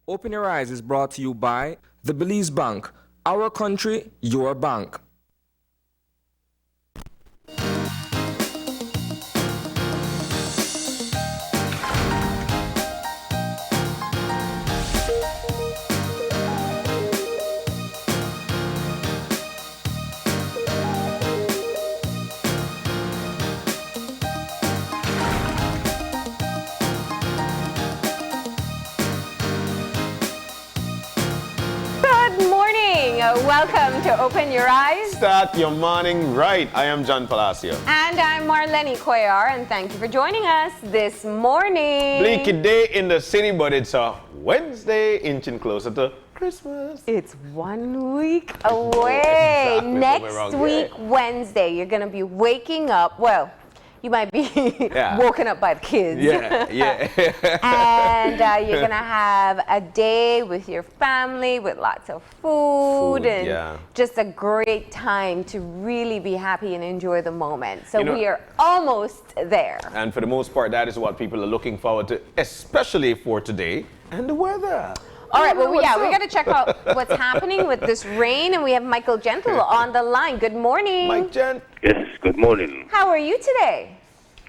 Open Your Eyes is brought to you by the Belize Bank. Our country, your bank. Welcome to Open Your Eyes. Start your morning right. I am John Palacio. And I'm Marlene Cuellar, and thank you for joining us this morning. Bleaky day in the city, but it's a Wednesday, inching closer to Christmas. It's 1 week away. Exactly. Next week, Wednesday, you're going to be waking up. Well, you might be woken up by the kids. Yeah. And you're going to have a day with your family with lots of food and just a great time to really be happy and enjoy the moment. So we are almost there. And for the most part, that is what people are looking forward to, especially for today and the weather. All right, well, we got to check out what's happening with this rain, and we have Michael Gentle on the line. Good morning. Mike Gent. Yes, good morning. How are you today?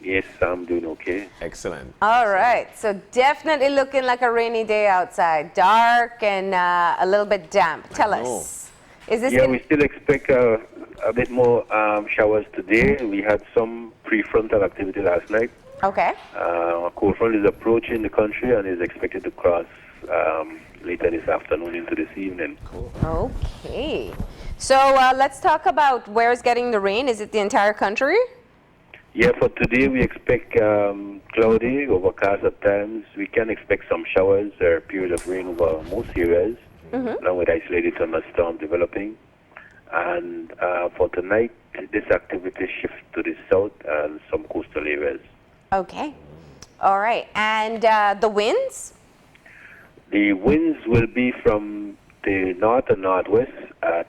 Yes, I'm doing okay. Excellent. All right, so definitely looking like a rainy day outside. Dark and a little bit damp. Tell us. Is this we still expect a bit more showers today. We had some prefrontal activity last night. Okay. A cold front is approaching the country and is expected to cross later this afternoon into this evening. Cool. Okay. So let's talk about where's getting the rain. Is it the entire country? Yeah, for today we expect cloudy, overcast at times. We can expect some showers or period of rain over most areas, along with isolated thunderstorms developing. And for tonight, this activity shifts to the south and some coastal areas. Okay. All right. And the winds? The winds will be from the north and northwest,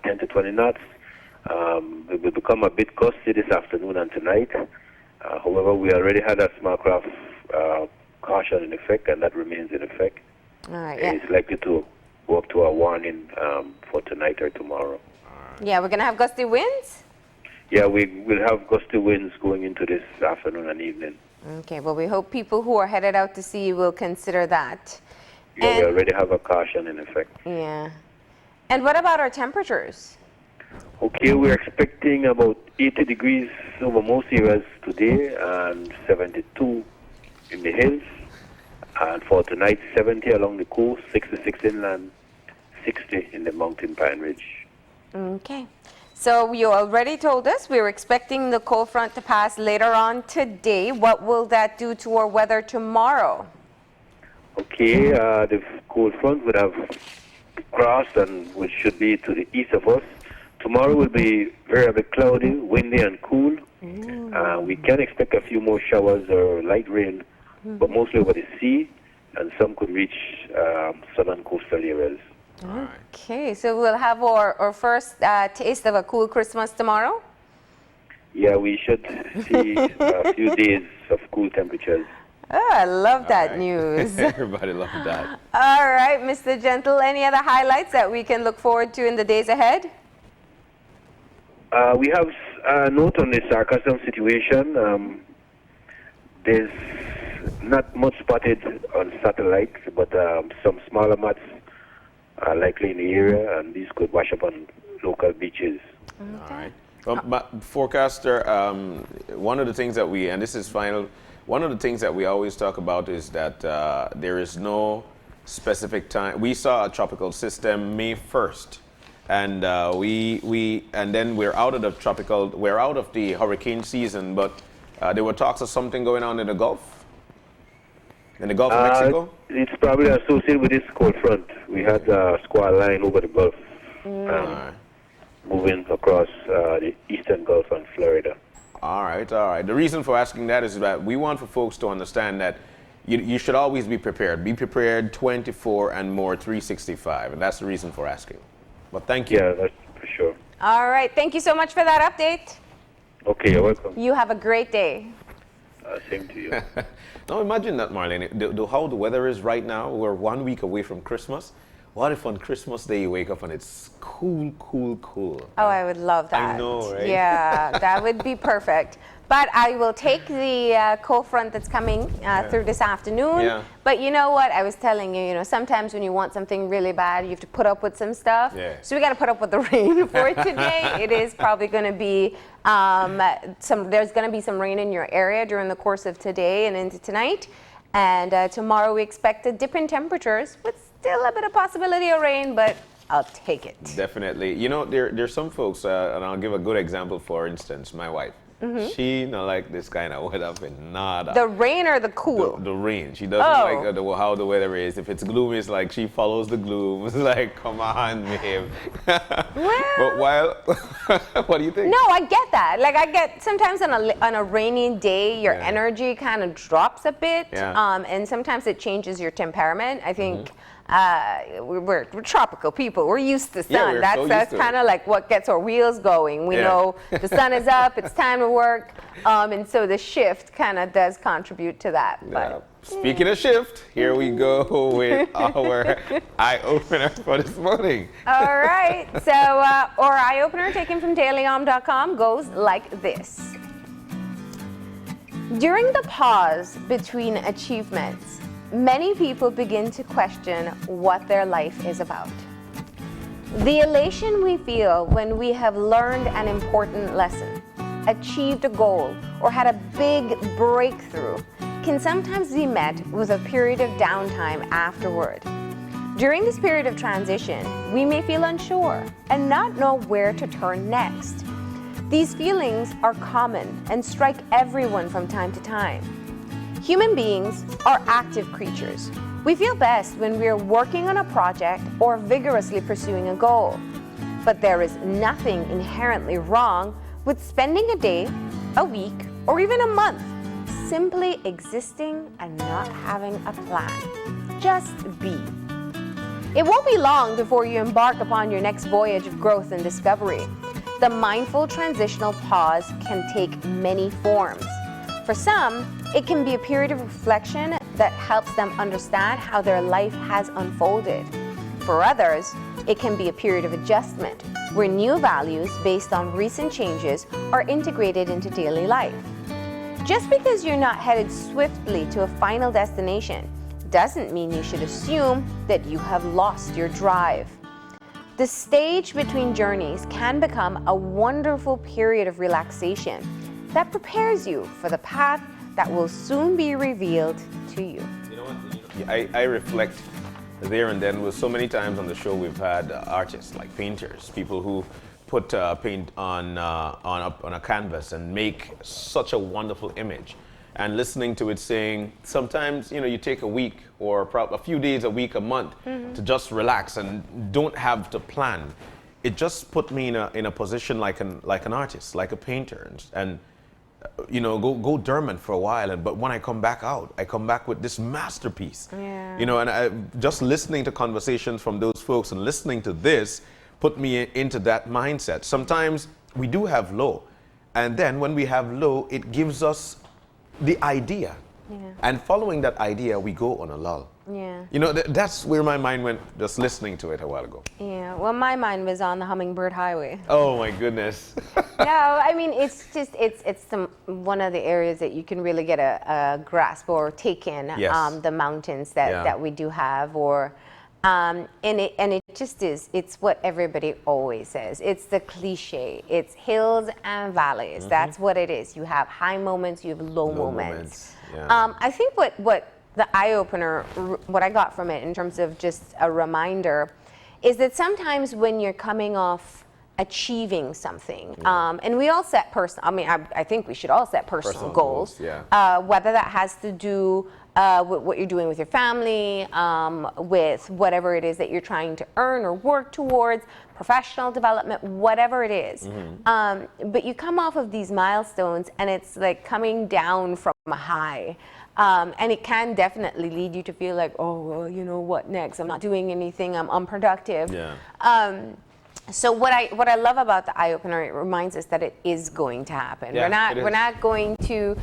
10 to 20 knots. It will become a bit gusty this afternoon and tonight. However, we already had a small craft caution in effect, and that remains in effect. All right. It's likely to go up to a warning for tonight or tomorrow. Yeah, we're going to have gusty winds? Yeah, we will have gusty winds going into this afternoon and evening. Okay, well, we hope people who are headed out to sea will consider that. Yeah, we already have a caution in effect. Yeah. And what about our temperatures? Okay, we're expecting about 80 degrees over most areas today and 72 in the hills. And for tonight, 70 along the coast, 66 inland, 60 in the mountain pine ridge. Okay. So you already told us we were expecting the cold front to pass later on today. What will that do to our weather tomorrow? Okay, the cold front would have crossed and which should be to the east of us. Tomorrow will be very cloudy, windy, and cool. We can expect a few more showers or light rain, but mostly over the sea, and some could reach southern coastal areas. Okay, so we'll have our first taste of a cool Christmas tomorrow? Yeah, we should see a few days of cool temperatures. Oh, I love that news. Everybody loves that. All right, Mr. Gentle, any other highlights that we can look forward to in the days ahead? We have a note on the sarcasm situation. There's not much spotted on satellite, but some smaller mats are likely in the area, and these could wash up on local beaches. All right. But forecaster, one of the things that we, and this is final, one of the things that we always talk about is that there is no specific time. We saw a tropical system May 1st. And and then we're out of the hurricane season, but there were talks of something going on in the Gulf of Mexico? It's probably associated with this cold front. We had a squall line over the Gulf, moving across the eastern Gulf and Florida. All right. The reason for asking that is that we want for folks to understand that you should always be prepared. Be prepared 24 and more 365, and that's the reason for asking. But thank you. Yeah, that's for sure. All right. Thank you so much for that update. Okay, you're welcome. You have a great day. Same to you. Now imagine that, Marlene, how the weather is right now. We're 1 week away from Christmas. What if on Christmas Day you wake up and it's cool, cool, cool? Oh, I would love that. I know, right? Yeah, that would be perfect. But I will take the cold front that's coming through this afternoon. Yeah. But you know what? I was telling you, sometimes when you want something really bad, you have to put up with some stuff. Yeah. So we got to put up with the rain for today. It is probably going to be there's going to be some rain in your area during the course of today and into tonight. And tomorrow we expect a dip in temperatures with still a bit of possibility of rain, but I'll take it. Definitely. There's some folks, and I'll give a good example. For instance, my wife. Mm-hmm. She not like this kind of weather for nada. The rain or the cool? The rain. She doesn't like how the weather is. If it's gloomy, it's like she follows the gloom. It's like, come on, babe. But what do you think? No, I get that. Like, I get sometimes on a rainy day, your energy kind of drops a bit. Yeah. And sometimes it changes your temperament. I think we're tropical people. We're used to sun. We're That's kind of like what gets our wheels going. We know the sun is up, it's time to work. And so the shift kind of does contribute to that. But speaking of shift, here we go with our eye-opener for this morning. All right. So our eye-opener taken from dailyom.com goes like this. During the pause between achievements, many people begin to question what their life is about. The elation we feel when we have learned an important lesson, achieved a goal, or had a big breakthrough can sometimes be met with a period of downtime afterward. During this period of transition, we may feel unsure and not know where to turn next. These feelings are common and strike everyone from time to time. Human beings are active creatures. We feel best when we are working on a project or vigorously pursuing a goal. But there is nothing inherently wrong with spending a day, a week, or even a month simply existing and not having a plan. Just be. It won't be long before you embark upon your next voyage of growth and discovery. The mindful transitional pause can take many forms. For some, it can be a period of reflection that helps them understand how their life has unfolded. For others, it can be a period of adjustment, where new values based on recent changes are integrated into daily life. Just because you're not headed swiftly to a final destination doesn't mean you should assume that you have lost your drive. The stage between journeys can become a wonderful period of relaxation that prepares you for the path that will soon be revealed to you. You know what? I reflect there and then. With so many times on the show, we've had artists like painters, people who put paint on a canvas and make such a wonderful image. And listening to it saying, sometimes you take a week or a few days, a week, a month to just relax and don't have to plan. It just put me in a position like an artist, like a painter, and go dormant for a while. But when I come back out, I come back with this masterpiece. Yeah. And just listening to conversations from those folks and listening to this put me into that mindset. Sometimes we do have low, and then when we have low, it gives us the idea. Yeah. And following that idea, we go on a lull. Yeah. That's where my mind went just listening to it a while ago. Yeah. Well, my mind was on the Hummingbird Highway. Oh my goodness. No, I mean, it's one of the areas that you can really get a grasp or take in. Yes. The mountains that we do have, and it just is. It's what everybody always says. It's the cliche. It's hills and valleys. That's what it is. You have high moments. You have low moments. Yeah. I think what the eye opener, what I got from it in terms of just a reminder, is that sometimes when you're coming off achieving something, and we all set I think we should all set personal goals. Whether that has to do with what you're doing with your family, with whatever it is that you're trying to earn or work towards, professional development, whatever it is. But you come off of these milestones and it's like coming down from a high. And it can definitely lead you to feel like, oh, well, what next? I'm not doing anything. I'm unproductive. Yeah. So what I love about the eye opener, it reminds us that it is going to happen. Yeah, we're not going to,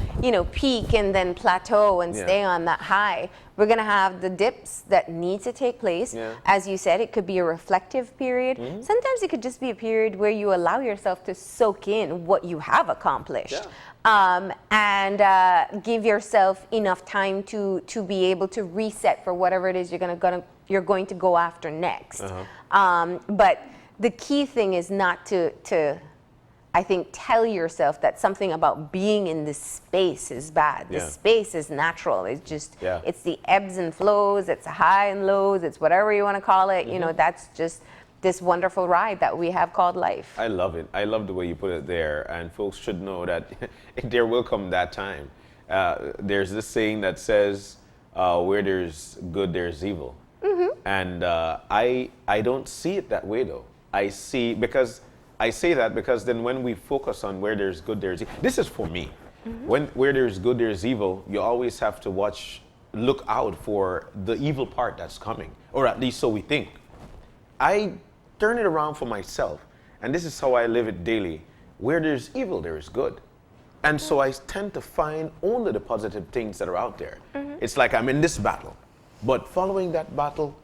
peak and then plateau and stay on that high. We're going to have the dips that need to take place. Yeah. As you said, it could be a reflective period. Sometimes it could just be a period where you allow yourself to soak in what you have accomplished. And give yourself enough time to be able to reset for whatever it is you're going to go after next. But the key thing is not to I think, tell yourself that something about being in this space is bad. This space is natural. It's just, it's the ebbs and flows, it's high and lows, it's whatever you want to call it. That's just this wonderful ride that we have called life. I love it. I love the way you put it there. And folks should know that there will come that time. There's this saying that says, where there's good, there's evil. And I don't see it that way, though. I say that because then when we focus on where there's good, there's evil. This is for me. Where there's good, there's evil, you always have to look out for the evil part that's coming. Or at least so we think. I turn it around for myself. And this is how I live it daily. Where there's evil, there is good. And so I tend to find only the positive things that are out there. It's like I'm in this battle. But following that battle,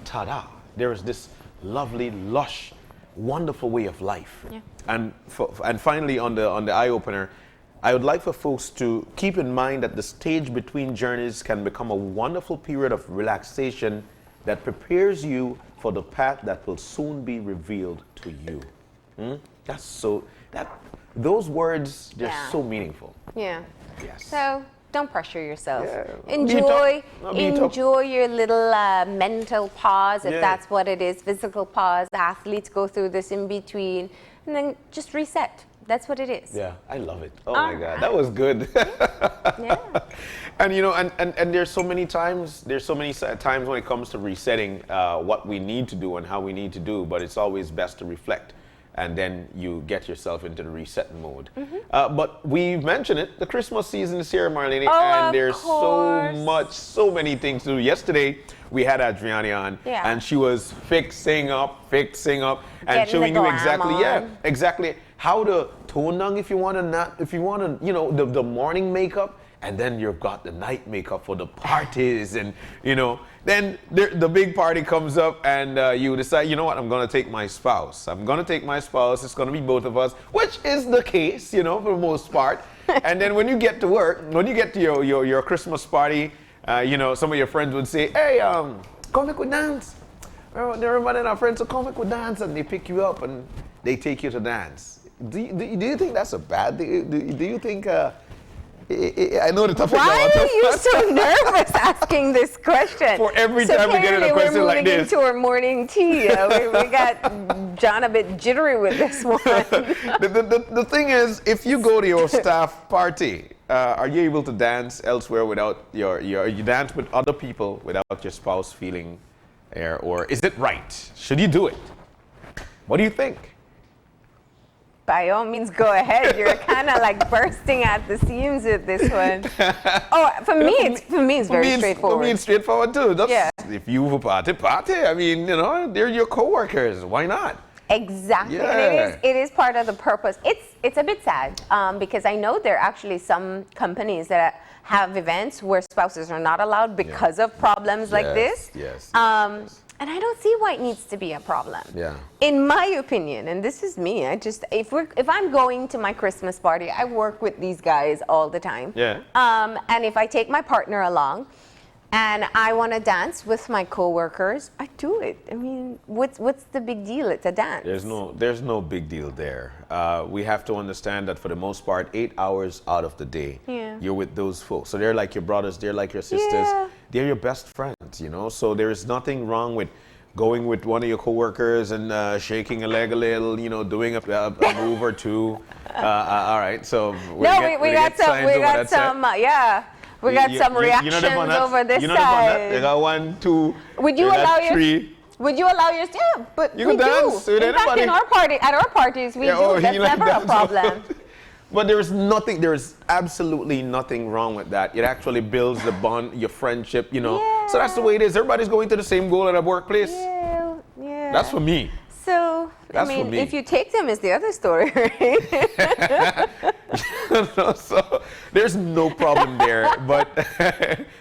ta-da, there is this lovely, lush, wonderful way of life. And finally, on the eye opener, I would like for folks to keep in mind that the stage between journeys can become a wonderful period of relaxation that prepares you for the path that will soon be revealed to you. Those words, they're so meaningful. Yes. So don't pressure yourself. Enjoy your little mental pause, if that's what it is, physical pause. Athletes go through this in between, and then just reset. That's what it is. Yeah, I love it. Oh my God, that was good. And and there's so many times when it comes to resetting what we need to do and how we need to do, but it's always best to reflect. And then you get yourself into the reset mode. But we've mentioned it, the Christmas season is here, Marlene, and there's so many things to do. Yesterday, we had Adriani on, and she was fixing up, and showing you exactly how to tone down if you want to, the morning makeup. And then you've got the night makeup for the parties, and then the big party comes up, and you decide, you know what, I'm going to take my spouse. It's going to be both of us, which is the case, for the most part. And then when you get to work, when you get to your Christmas party, some of your friends would say, hey, come make we dance. Everybody and our friends will come make we dance, and they pick you up and they take you to dance. Do you think that's a bad thing? Do you think... I know the topic. Why are you so nervous asking this question? For every time we get a question like this. We're moving into our morning tea. We got John a bit jittery with this one. The thing is, if you go to your staff party, are you able to dance elsewhere without you dance with other people without your spouse feeling there, or is it right? Should you do it? What do you think? By all means, go ahead. You're kind of like bursting at the seams with this one. For me, it's very straightforward. For me, it's straightforward too. If you have a party. I mean, they're your coworkers. Why not? Exactly, and it is part of the purpose. It's a bit sad because I know there are actually some companies that have events where spouses are not allowed because of problems like this. And I don't see why it needs to be a problem. In my opinion, and this is me, if I'm going to my Christmas party, I work with these guys all the time. And if I take my partner along and I want to dance with my coworkers, I do it. I mean, what's the big deal? It's a dance. There's no big deal there. We have to understand that for the most part, 8 hours out of the day, you're with those folks. So they're like your brothers, they're like your sisters, they're your best friends, So there is nothing wrong with going with one of your coworkers and shaking a leg a little, doing a move or two. All right, so we got some reactions over this side. They got 1, 2. Would you allow 3? Would you allow your? Yeah, but you can dance with anybody. In fact, at our parties, we do. That's never a problem. But there is absolutely nothing wrong with that. It actually builds the bond, your friendship, So that's the way it is. Everybody's going to the same goal at a workplace. That's for me. So Well, That's I for mean, me. if you take them is the other story, right? So there's no problem there. But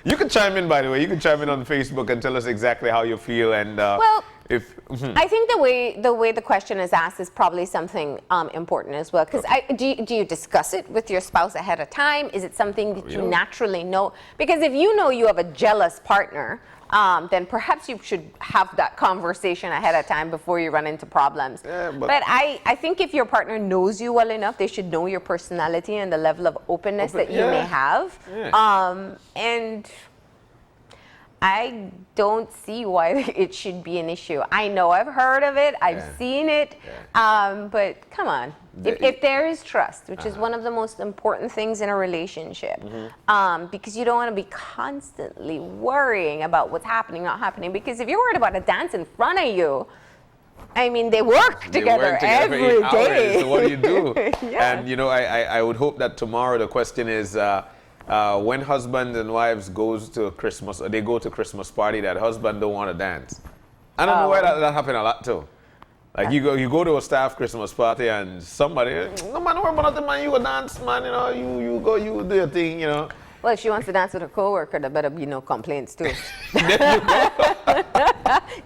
you can chime in, by the way. You can chime in on Facebook and tell us exactly how you feel. And Well, if I think the way the question is asked is probably something important as well. Because do you discuss it with your spouse ahead of time? Is it something that you naturally know? Because if you know you have a jealous partner, then perhaps you should have that conversation ahead of time before you run into problems. Yeah, but I think if your partner knows you well enough, they should know your personality and the level of openness that you may have. Yeah. And I don't see why it should be an issue. I know I've heard of it, I've seen it, but come on. If there is trust, which is one of the most important things in a relationship, because you don't want to be constantly worrying about what's happening, not happening. Because if you're worried about a dance in front of you, I mean, they work together every for 8 day. hours, so what do you do? Yeah. And I would hope that tomorrow the question is when husbands and wives goes to Christmas, or they go to Christmas party, that husband don't want to dance. I don't know why that happen a lot too. Like you go to a staff Christmas party and somebody, no man, don't worry about nothing, man. You go dance, man. You go, you do your thing, Well, if she wants to dance with her coworker, there better be no complaints too. There you go.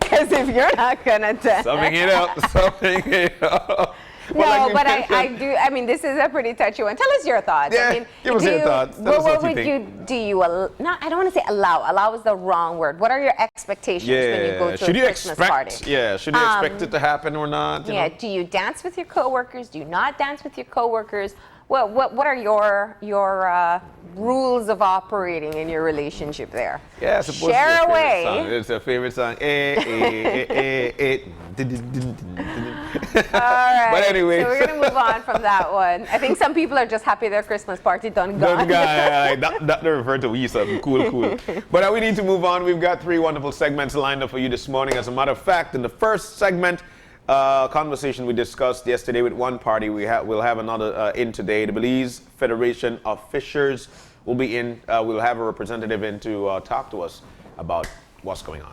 Because if you're not gonna dance, Summing it up. No, but I do. I mean, this is a pretty touchy one. Tell us your thoughts. Yeah, I mean, give us your thoughts. Tell us what what you would think. do? You not? I don't want to say allow. Allow is the wrong word. What are your expectations when you go to should a you Christmas expect? party? Yeah, should you expect it to happen or not? you Yeah. know? Do you dance with your coworkers? Do you not dance with your coworkers? What are your rules of operating in your relationship there? Yeah, it's supposed Share to be a away. favorite song. It's a favorite song. All right. But anyway. So we're gonna move on from that one. I think some people are just happy their Christmas party done gone. That referred to we something cool. But we need to move on. We've got 3 wonderful segments lined up for you this morning. As a matter of fact, in the first segment, conversation we discussed yesterday with one party, we'll have another in today. The Belize Federation of Fishers will be in. We'll have a representative in to talk to us about what's going on.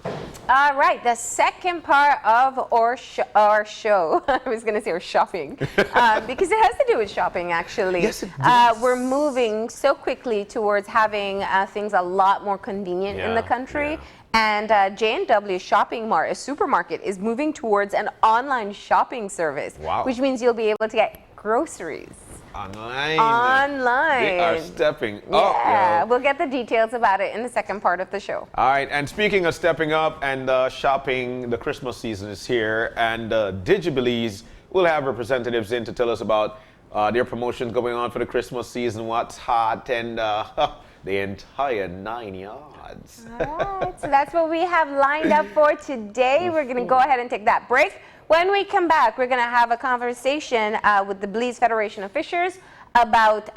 All right, the second part of our show, I was going to say our shopping, because it has to do with shopping, actually. Yes, it does. We're moving so quickly towards having things a lot more convenient in the country. Yeah. And J&W Shopping Mart, a supermarket, is moving towards an online shopping service, Wow. which means you'll be able to get groceries Online. They are stepping up. Yeah, yo. we'll get the details about it in the second part of the show. All right, and speaking of stepping up and shopping, the Christmas season is here, and DigiBelize will have representatives in to tell us about their promotions going on for the Christmas season, what's hot, and the entire 9 yards. All right, so that's what we have lined up for today. We're going to go ahead and take that break. When we come back, we're going to have a conversation with the Belize Federation of Fishers about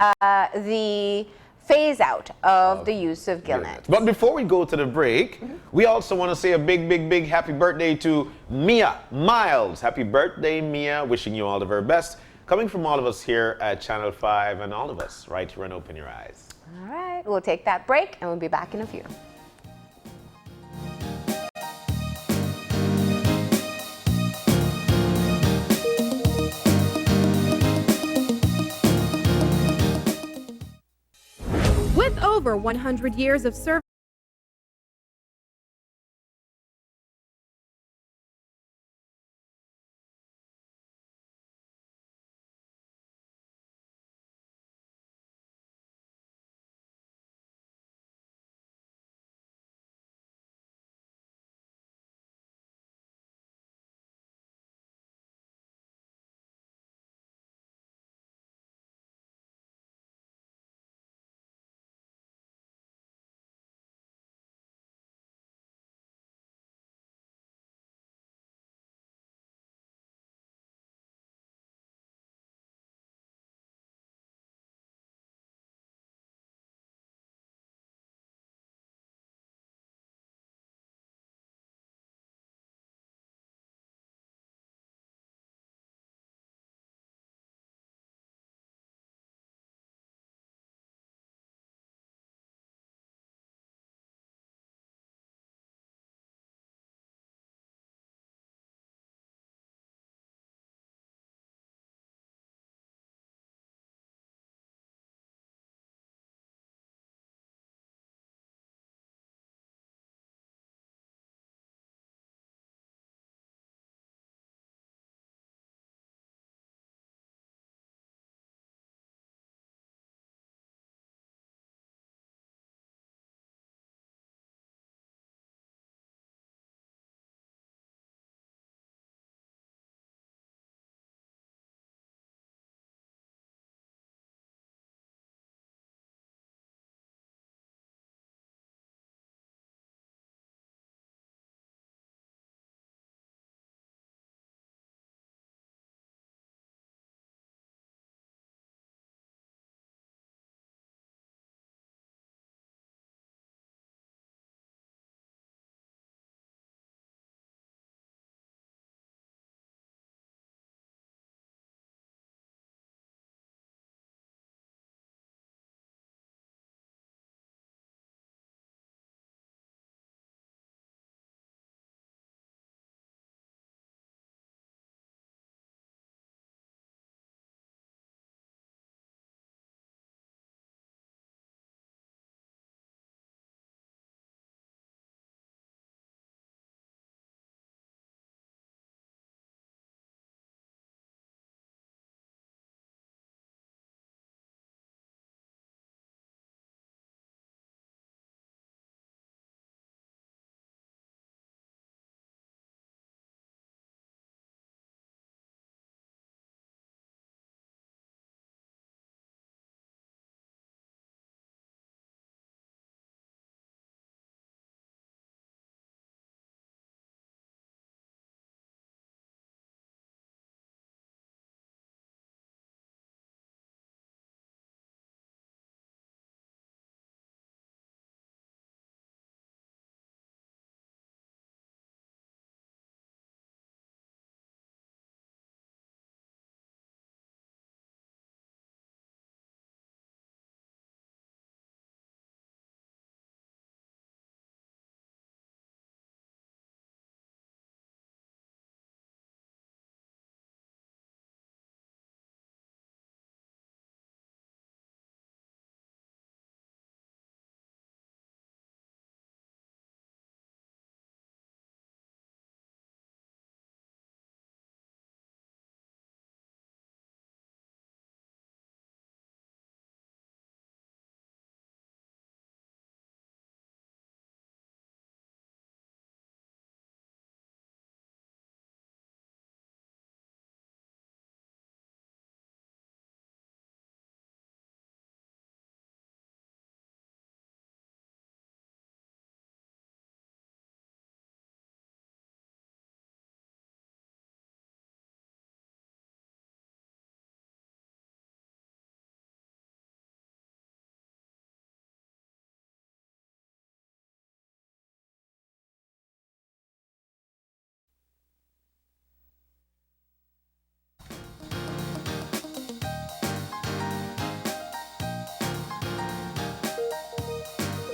the phase out of the use of gill nets. But before we go to the break, we also want to say a big happy birthday to Mia Miles. Happy birthday, Mia. Wishing you all the very best. Coming from all of us here at Channel 5 and all of us right here on Open Your Eyes. All right, we'll take that break and we'll be back in a few. With over 100 years of service.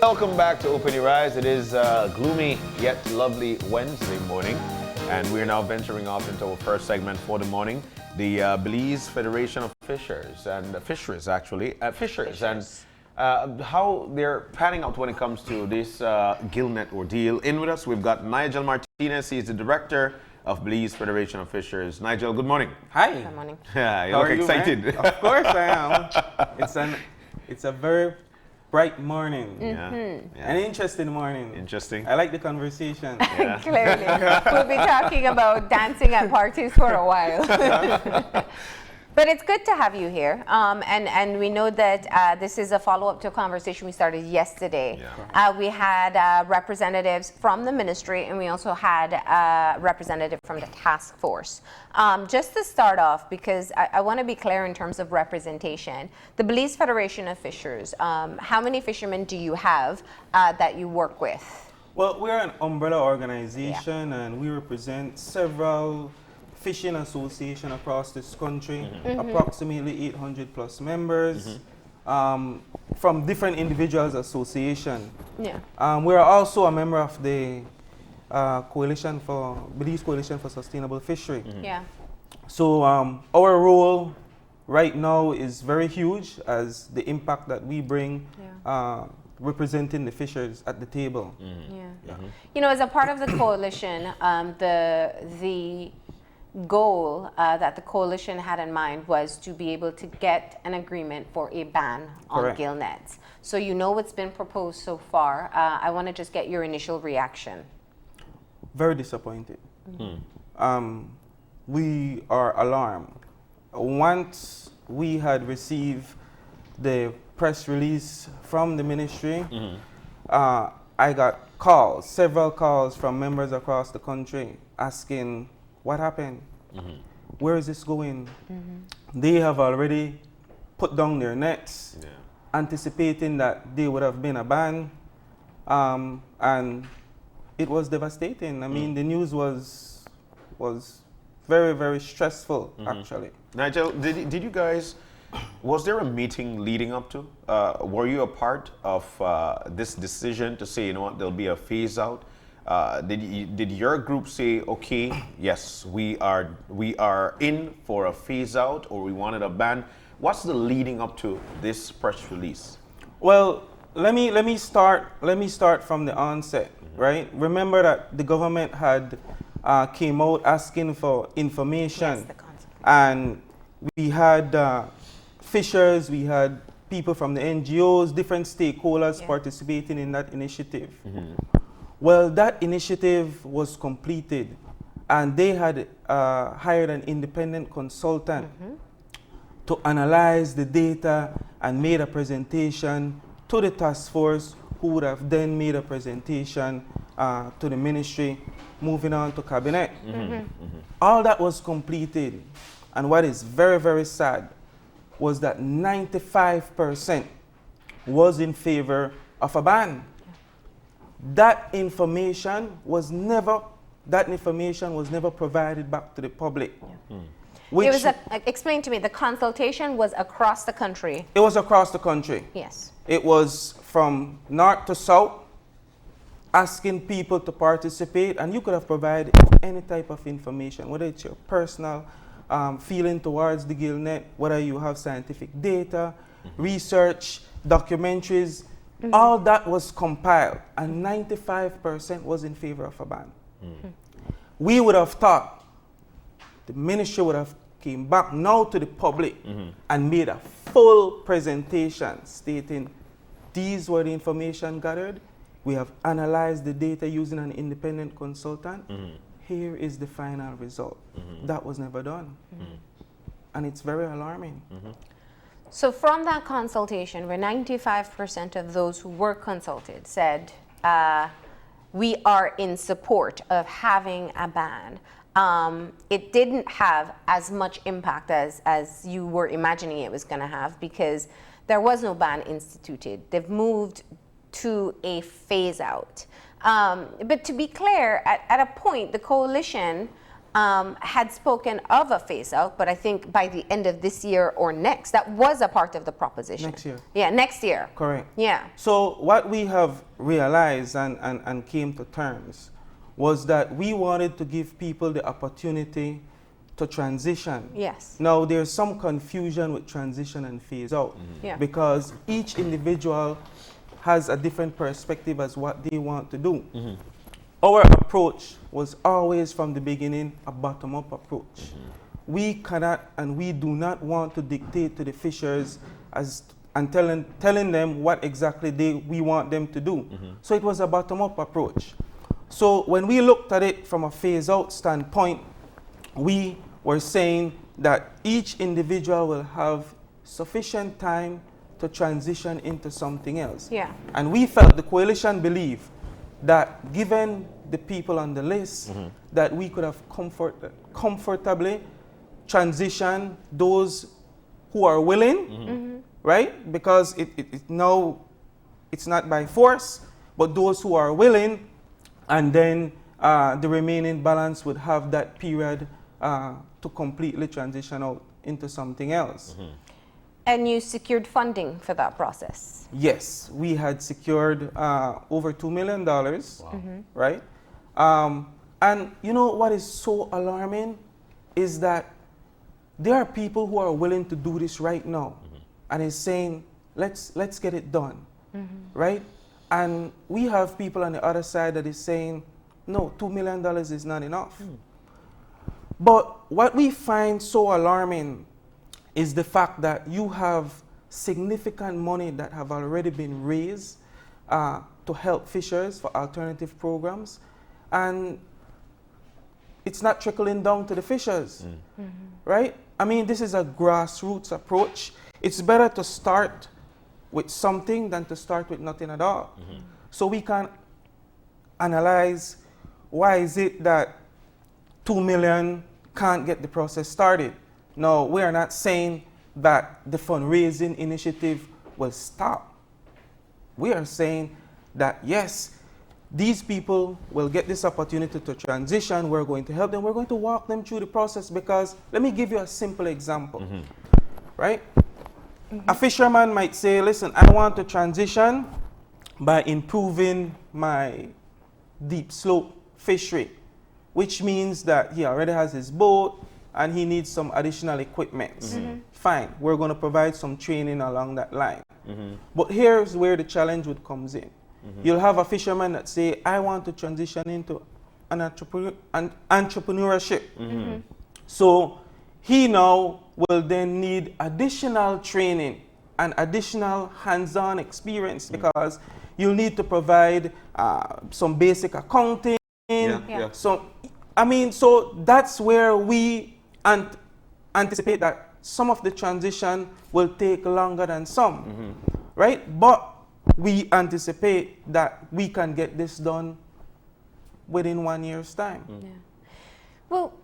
Welcome back to Open Your Eyes. It is gloomy yet lovely Wednesday morning, and we're now venturing off into our first segment for the morning. The Belize Federation of Fishers and Fisheries, actually, and how they're panning out when it comes to this gillnet ordeal. In with us, we've got Nigel Martinez. He's the director of Belize Federation of Fishers. Nigel, good morning. Hi. Good morning. Yeah, you How look are you, excited. man? Of course I am. It's a very bright morning. An interesting morning. Interesting. I like the conversation. Yeah. Clearly. We'll be talking about dancing at parties for a while. But it's good to have you here. And we know that this is a follow-up to a conversation we started yesterday. Yeah. We had representatives from the ministry, and we also had a representative from the task force. Just to start off, because I want to be clear in terms of representation, the Belize Federation of Fishers, how many fishermen do you have that you work with? Well, we're an umbrella organization, and we represent several fishing association across this country, approximately 800 plus members from different individuals association. Yeah. We are also a member of the Belize Coalition for Sustainable Fishery. Yeah. So our role right now is very huge as the impact that we bring representing the fishers at the table. Yeah. You know, as a part of the coalition, the goal that the coalition had in mind was to be able to get an agreement for a ban on Correct. gill nets. So you know what's been proposed so far. I want to just get your initial reaction. Very disappointed. We are alarmed. Once we had received the press release from the ministry, I got several calls from members across the country asking, what happened? Where is this going? They have already put down their nets, anticipating that there would have been a ban, and it was devastating. I mean, the news was very, very stressful, actually. Nigel, did you guys, was there a meeting leading up to? Were you a part of this decision to say, you know what, there'll be a phase out? Did your group say, okay, yes, we are in for a phase out, or we wanted a ban? What's the leading up to this press release? Well, let me start from the onset, right? Remember that the government had came out asking for information, Yes, the concept. and we had fishers, we had people from the NGOs, different stakeholders participating in that initiative. Well, that initiative was completed, and they had hired an independent consultant to analyze the data and made a presentation to the task force, who would have then made a presentation to the ministry, moving on to cabinet. All that was completed, and what is very, very sad was that 95% was in favor of a ban. That information was never provided back to the public. Explain to me, the consultation was across the country. It was across the country. Yes. It was from north to south, asking people to participate, and you could have provided any type of information, whether it's your personal feeling towards the gill net, whether you have scientific data, research, documentaries. All that was compiled, and 95% was in favor of a ban. We would have thought the ministry would have came back now to the public and made a full presentation stating these were the information gathered. We have analyzed the data using an independent consultant. Here is the final result. That was never done. And it's very alarming. So from that consultation, where 95% of those who were consulted said, we are in support of having a ban, it didn't have as much impact as you were imagining it was going to have, because there was no ban instituted. They've moved to a phase out. But to be clear, at a point, the coalition had spoken of a phase out, but I think by the end of this year or next, that was a part of the proposition. Next year. Yeah, next year. Correct. Yeah. So what we have realized and came to terms was that we wanted to give people the opportunity to transition. Yes. Now there's some confusion with transition and phase out Yeah. because each individual has a different perspective as what they want to do. Our approach was always from the beginning a bottom-up approach. We cannot and we do not want to dictate to the fishers and telling them what exactly we want them to do. So it was a bottom-up approach. So when we looked at it from a phase-out standpoint, we were saying that each individual will have sufficient time to transition into something else. Yeah. And we felt, the coalition believed, that given the people on the list, that we could have comfortably transition those who are willing, right? Because now it's not by force, but those who are willing, and then the remaining balance would have that period to completely transition out into something else. And you secured funding for that process? Yes, we had secured over $2 million, right? And you know what is so alarming is that there are people who are willing to do this right now and is saying, let's get it done, right? And we have people on the other side that is saying, no, $2 million is not enough. But what we find so alarming is the fact that you have significant money that have already been raised to help fishers for alternative programs, and it's not trickling down to the fishers, right? I mean, this is a grassroots approach. It's better to start with something than to start with nothing at all. So we can analyze why is it that 2 million can't get the process started. No, we are not saying that the fundraising initiative will stop. We are saying that yes, these people will get this opportunity to transition. We're going to help them. We're going to walk them through the process because let me give you a simple example, right? A fisherman might say, listen, I want to transition by improving my deep slope fishery, which means that he already has his boat and he needs some additional equipment. Fine, we're going to provide some training along that line. But here's where the challenge would comes in. You'll have a fisherman that say, I want to transition into an entrepreneurship. So he now will then need additional training and additional hands-on experience because you'll need to provide some basic accounting. So, I mean, so that's where we anticipate that some of the transition will take longer than some, right? But we anticipate that we can get this done within 1 year's time. Well,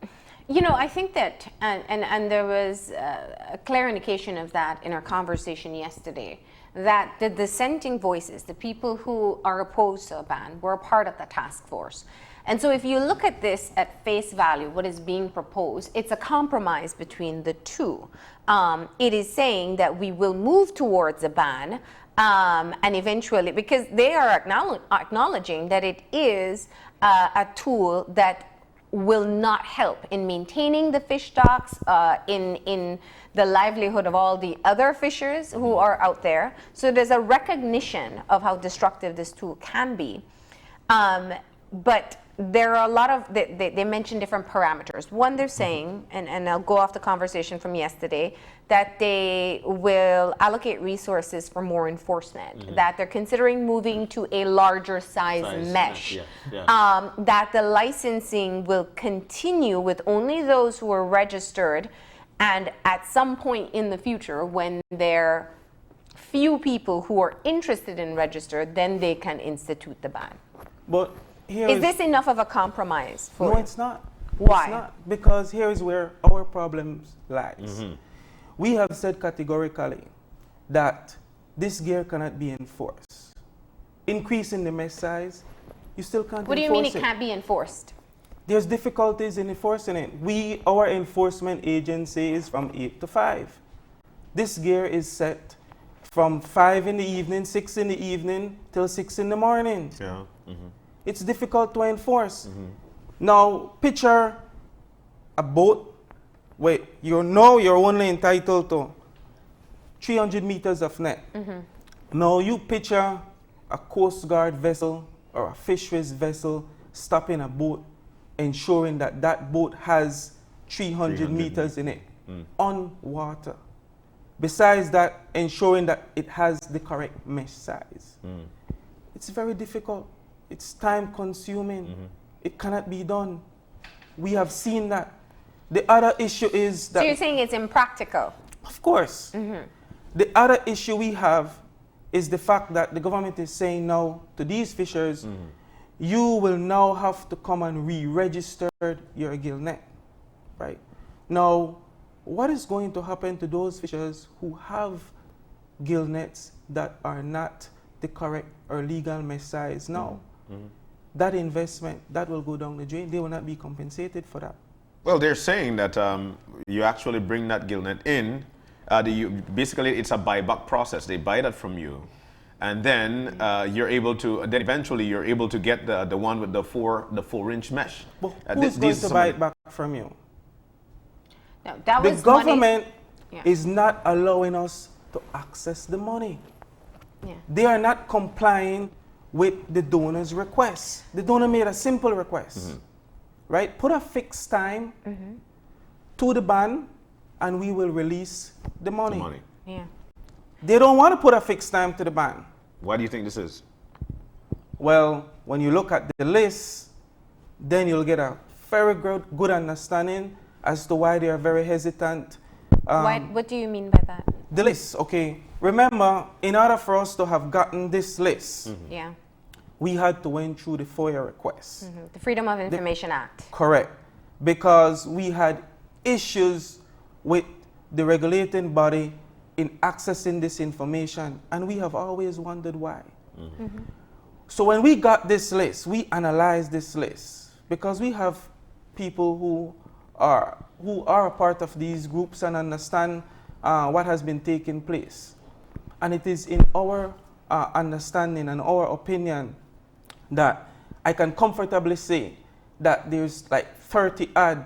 you know, I think that, and there was a clear indication of that in our conversation yesterday, that the dissenting voices, the people who are opposed to a ban, were a part of the task force. And so if you look at this at face value, what is being proposed, it's a compromise between the two. It is saying that we will move towards a ban, and eventually, because they are acknowledging that it is a tool that will not help in maintaining the fish stocks, in the livelihood of all the other fishers who are out there. So there's a recognition of how destructive this tool can be. But there are a lot of, they mention different parameters. One, they're saying, and I'll go off the conversation from yesterday, that they will allocate resources for more enforcement, that they're considering moving to a larger size mesh, that the licensing will continue with only those who are registered, and at some point in the future, when there are few people who are interested in registered, then they can institute the ban. But is this enough of a compromise for? No, it's not. Why? It's not, because here is where our problem lies. We have said categorically that this gear cannot be enforced. Increasing the mesh size, you still can't enforce it. What do you mean it can't be enforced? there's difficulties in enforcing it. Our enforcement agency is from 8 to 5. This gear is set from 5 in the evening, 6 in the evening, till 6 in the morning. Yeah. It's difficult to enforce. Now, picture a boat. Wait, you're only entitled to 300 meters of net. Now, you picture a Coast Guard vessel or a fisheries vessel stopping a boat, ensuring that that boat has 300 meters in it on water. Besides that, ensuring that it has the correct mesh size. It's very difficult. It's time consuming. It cannot be done. We have seen that. The other issue is that... So you're saying it's impractical? Of course. The other issue we have is the fact that the government is saying now to these fishers, you will now have to come and re-register your gill net, right? Now, what is going to happen to those fishers who have gill nets that are not the correct or legal mesh size now? That investment, that will go down the drain. They will not be compensated for that. Well, they're saying that you actually bring that gill net in. Basically, it's a buyback process. They buy that from you. And then you're able to, then eventually you're able to get the one with the 4-inch mesh. But who's going to buy it back from you? No, that the was government money. is not allowing us to access the money. Yeah. They are not complying with the donor's request. The donor made a simple request, right? Put a fixed time to the ban, and we will release the money. Yeah. They don't want to put a fixed time to the ban. Why do you think this is? Well, when you look at the list, then you'll get a very good understanding as to why they are very hesitant. What do you mean by that? The list, okay. Remember, in order for us to have gotten this list, Yeah. we had to went through the FOIA request. The Freedom of Information Act. Correct. Because we had issues with the regulating body in accessing this information, and we have always wondered why. So when we got this list, we analyzed this list because we have people who are a part of these groups and understand what has been taking place. And it is in our understanding and our opinion that I can comfortably say that there's like 30 odd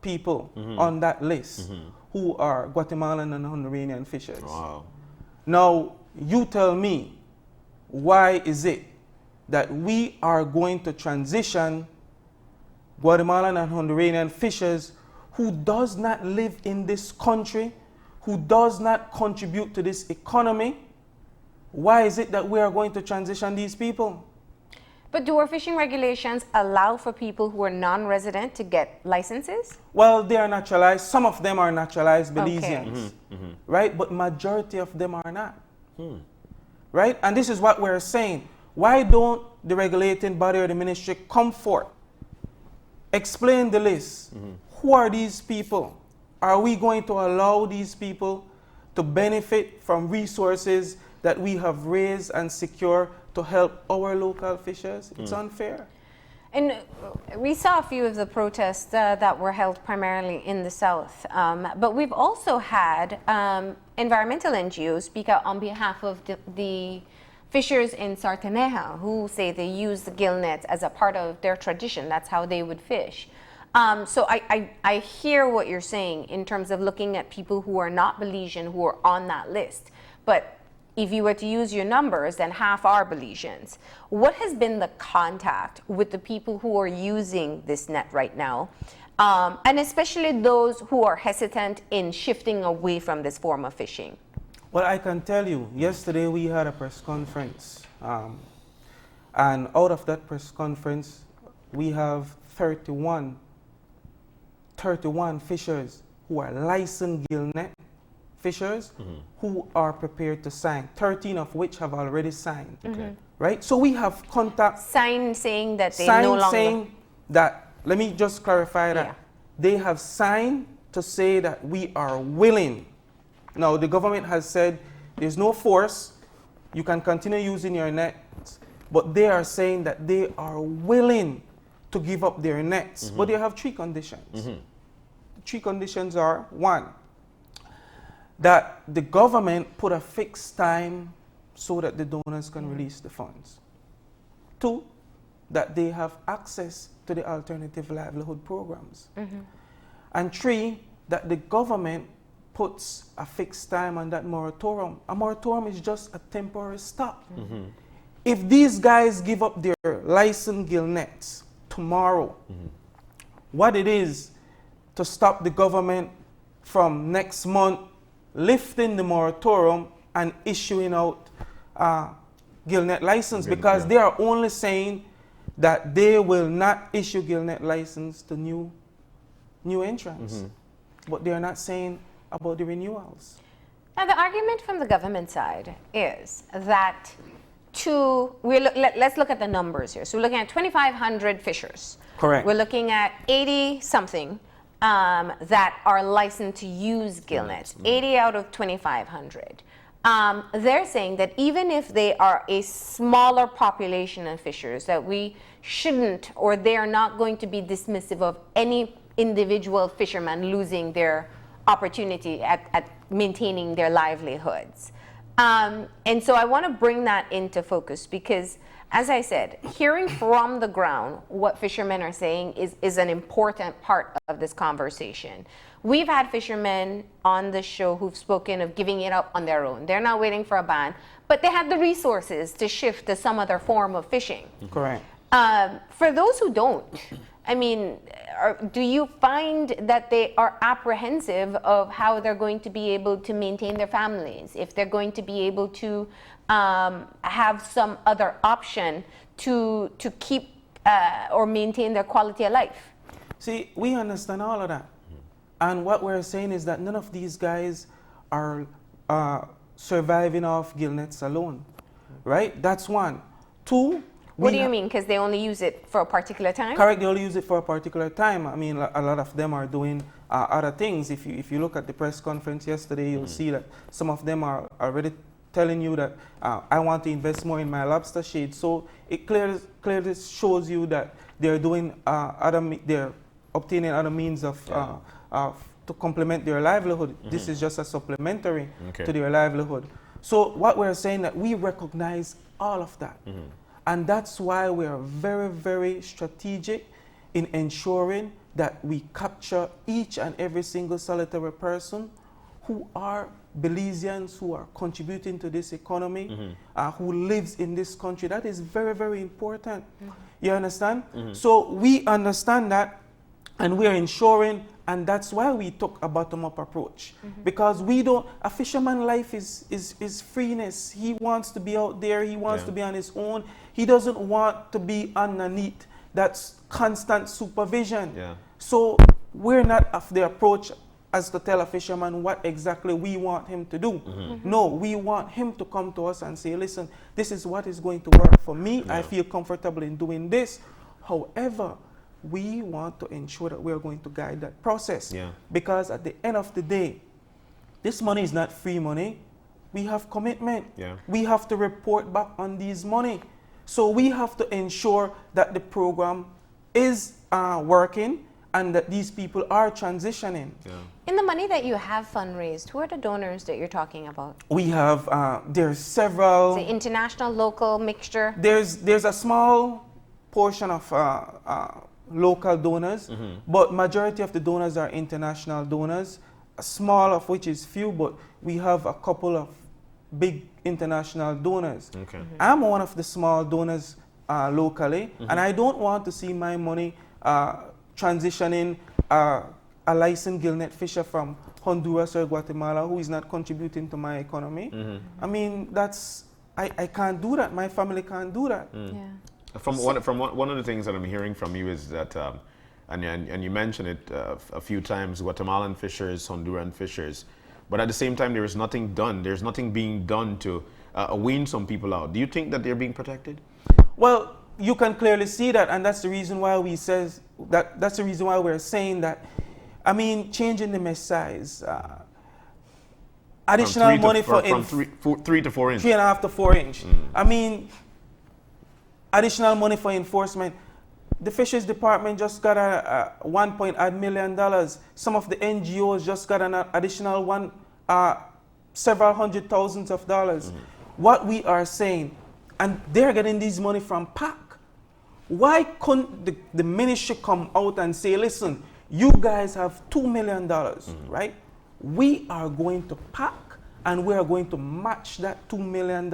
people on that list who are Guatemalan and Honduran fishers. Wow. Now, you tell me, why is it that we are going to transition Guatemalan and Honduran fishers who does not live in this country, who does not contribute to this economy? Why is it that we are going to transition these people? But do our fishing regulations allow for people who are non-resident to get licenses? Well, they are naturalized. Some of them are naturalized Belizeans, right? But majority of them are not, right? And this is what we're saying. Why don't the regulating body or the ministry come forth, explain the list? Who are these people? Are we going to allow these people to benefit from resources that we have raised and secure to help our local fishers? It's unfair. And we saw a few of the protests that were held primarily in the South. But we've also had environmental NGOs speak out on behalf of the fishers in Sartaneja who say they use the gill nets as a part of their tradition. That's how they would fish. So I hear what you're saying in terms of looking at people who are not Belizean who are on that list. But if you were to use your numbers, then half are Belizeans. What has been the contact with the people who are using this net right now? And especially those who are hesitant in shifting away from this form of fishing? Well, I can tell you, yesterday we had a press conference. And out of that press conference, we have 31 fishers who are licensed gill net fishers who are prepared to sign, 13 of which have already signed. Right? So we have contact. Sign saying that they no longer... saying that, let me just clarify that. Yeah. They have signed to say that we are willing. Now, the government has said there's no force. You can continue using your nets. But they are saying that they are willing to give up their nets, but they have 3 conditions. The 3 conditions are: 1, that the government put a fixed time so that the donors can release the funds. 2, that they have access to the alternative livelihood programs. And 3, that the government puts a fixed time on that moratorium. A moratorium is just a temporary stop. If these guys give up their licensed gill nets tomorrow, what it is to stop the government from next month lifting the moratorium and issuing out gill net license, because they are only saying that they will not issue gill net license to new entrants, but they are not saying about the renewals. Now, the argument from the government side is that let's look at the numbers here. So we're looking at 2,500 fishers. Correct. We're looking at 80 something that are licensed to use gill nets. 80 out of 2,500. They're saying that even if they are a smaller population of fishers, that we shouldn't, or they are not going to be dismissive of any individual fisherman losing their opportunity at maintaining their livelihoods. And so I want to bring that into focus because, as I said, hearing from the ground what fishermen are saying is an important part of this conversation. We've had fishermen on the show who've spoken of giving it up on their own. They're not waiting for a ban, but they had the resources to shift to some other form of fishing. Correct. For those who don't, I mean, do you find that they are apprehensive of how they're going to be able to maintain their families, if they're going to be able to have some other option to keep or maintain their quality of life? See, we understand all of that. And what we're saying is that none of these guys are surviving off gill nets alone, right? That's 1. 2, what do you mean? Because they only use it for a particular time? Correct, they only use it for a particular time. I mean, a lot of them are doing other things. If you look at the press conference yesterday, you'll see that some of them are already telling you that I want to invest more in my lobster shade. So it clearly shows you that they're doing they're obtaining other means of to complement their livelihood. This is just a supplementary to their livelihood. So what we're saying that we recognize all of that. And that's why we are very, very strategic in ensuring that we capture each and every single solitary person who are Belizeans, who are contributing to this economy, who lives in this country. That is very, very important. You understand? So we understand that, and we are ensuring, and that's why we took a bottom-up approach. Because a fisherman's life is freeness. He wants to be out there. He wants to be on his own. He doesn't want to be underneath that constant supervision. So we're not of the approach as to tell a fisherman what exactly we want him to do. No, we want him to come to us and say, listen, this is what is going to work for me. I feel comfortable in doing this. However, we want to ensure that we are going to guide that process. Because at the end of the day, this money is not free money. We have commitment. We have to report back on these money. So we have to ensure that the program is working and that these people are transitioning. In the money that you have fundraised, who are the donors that you're talking about? We have, there's several. The international, local mixture? There's a small portion of local donors, but majority of the donors are international donors, a small of which is few, but we have a couple of big international donors. I'm one of the small donors locally, and I don't want to see my money transitioning a licensed gill net fisher from Honduras or Guatemala who is not contributing to my economy. I mean, I can't do that. My family can't do that. From one of the things that I'm hearing from you is that, and you mentioned it a few times, Guatemalan fishers, Honduran fishers, but at the same time there is nothing done. There's nothing being done to wean some people out. Do you think that they're being protected? Well, you can clearly see that, and that's the reason why that's the reason why we're saying that. I mean, changing the mesh size, additional money from 3 to 4 inch, 3.5 to 4 inch. I mean, additional money for enforcement. The fisheries department just got a $1.8 million. Some of the NGOs just got an additional several hundred thousands of dollars. What we are saying, and they're getting this money from PAC. Why couldn't the ministry come out and say, listen, you guys have $2 million, right? We are going to PAC and we are going to match that $2 million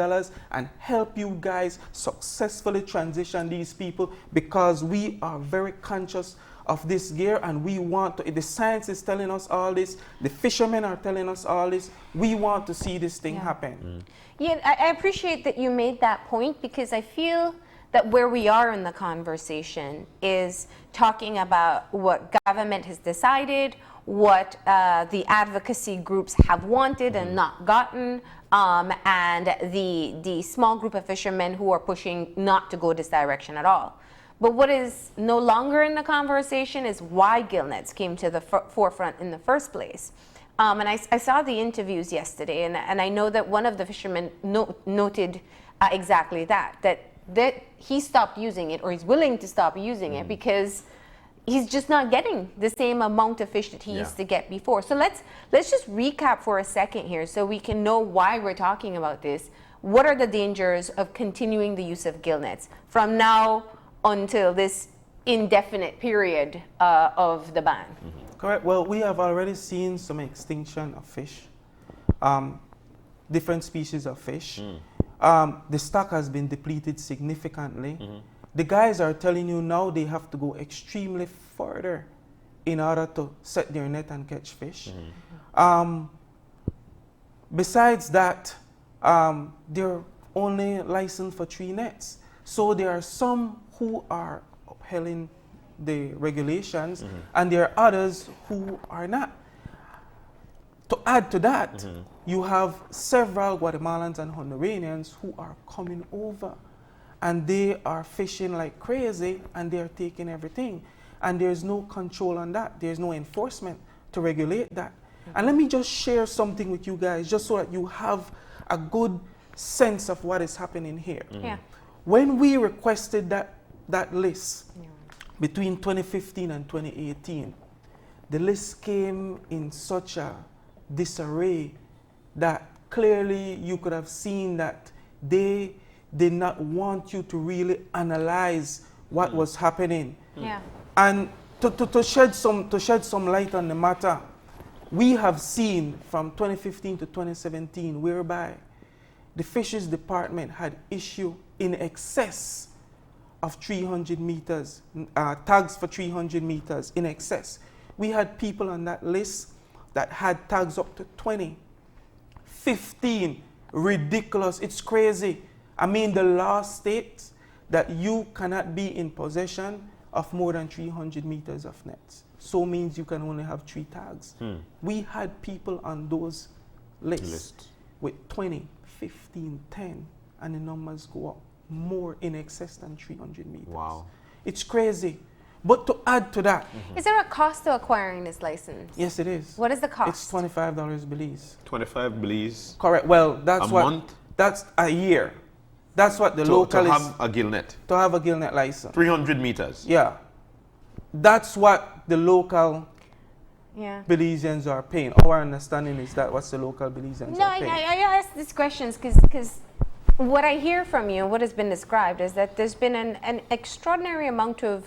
and help you guys successfully transition these people, because we are very conscious of this gear and we want to, the science is telling us all this, the fishermen are telling us all this, we want to see this thing happen. Yeah, I appreciate that you made that point, because I feel that where we are in the conversation is talking about what government has decided, what the advocacy groups have wanted and not gotten, and the small group of fishermen who are pushing not to go this direction at all. But what is no longer in the conversation is why gillnets came to the forefront in the first place. And I saw the interviews yesterday, and I know that one of the fishermen noted exactly that he stopped using it, or he's willing to stop using it, because he's just not getting the same amount of fish that he used to get before. So let's just recap for a second here so we can know why we're talking about this. What are the dangers of continuing the use of gillnets from now until this indefinite period of the ban? Correct. Well, we have already seen some extinction of fish, different species of fish. The stock has been depleted significantly. The guys are telling you now they have to go extremely further in order to set their net and catch fish. Besides that, they're only licensed for 3 nets. So there are some who are upheld the regulations, and there are others who are not. To add to that, you have several Guatemalans and Honduranians who are coming over, and they are fishing like crazy, and they're taking everything. And there's no control on that. There's no enforcement to regulate that. And let me just share something with you guys, just so that you have a good sense of what is happening here. When we requested that list between 2015 and 2018, the list came in such a disarray that clearly you could have seen that they did not want you to really analyze what was happening. And to shed some light on the matter, we have seen from 2015 to 2017 whereby the Fisheries Department had issued in excess of 300 meters, tags for 300 meters in excess. We had people on that list that had tags up to 20, 15, ridiculous, it's crazy. I mean, the law states that you cannot be in possession of more than 300 meters of nets. So means you can only have 3 tags. We had people on those lists with 20, 15, 10, and the numbers go up more in excess than 300 meters. Wow. It's crazy. But to add to that, Is there a cost to acquiring this license? yes, it is. What is the cost? It's $25 Belize. 25 Belize Correct. Well, that's a what. month That's a year. That's what the to local have is a gillnet. to have a gillnet license. 300 meters. Yeah, that's what the local Yeah. Belizeans are paying. Our understanding is that what's the local Belizeans No, are paying. I ask these questions because what I hear from you, what has been described, is that there's been an extraordinary amount of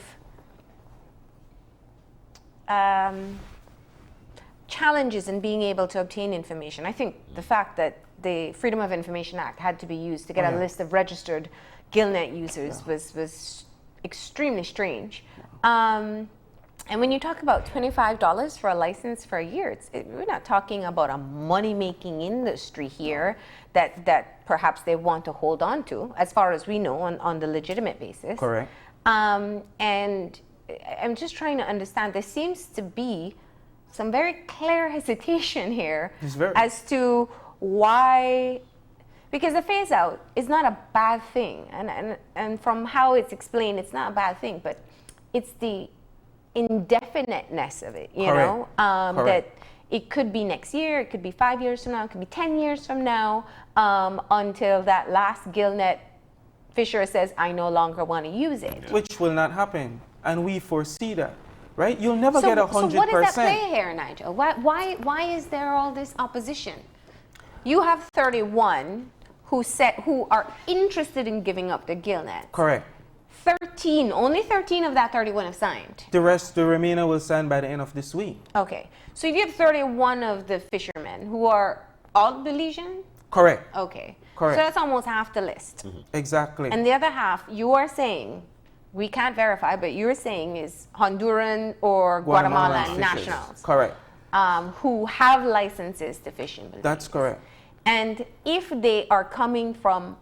challenges in being able to obtain information. I think the fact that the Freedom of Information Act had to be used to get a list of registered gillnet users was extremely strange. And when you talk about $25 for a license for a year, we're not talking about a money-making industry here that perhaps they want to hold on to, as far as we know, on the legitimate basis. Correct. And I'm just trying to understand, there seems to be some very clear hesitation here as to why, because the phase out is not a bad thing. And from how it's explained, it's not a bad thing, but it's the indefiniteness of it, you know, that it could be next year, it could be 5 years from now, it could be 10 years from now, until that last gillnet fisher says, I no longer want to use it. Which will not happen. and we foresee that, right? You'll never get 100%. So what is at play here, Nigel? Why is there all this opposition? You have 31 who are interested in giving up the gillnet. Correct. Only 13 of that 31 have signed. The remainder will sign by the end of this week. Okay. So if you have 31 of the fishermen who are all Belizean? Correct. Okay. Correct. So that's almost half the list. Exactly. And the other half, you are saying, we can't verify, but you're saying is Honduran or Guatemalan nationals. Correct. Who have licenses to fish in Belize. That's correct. And if they are coming from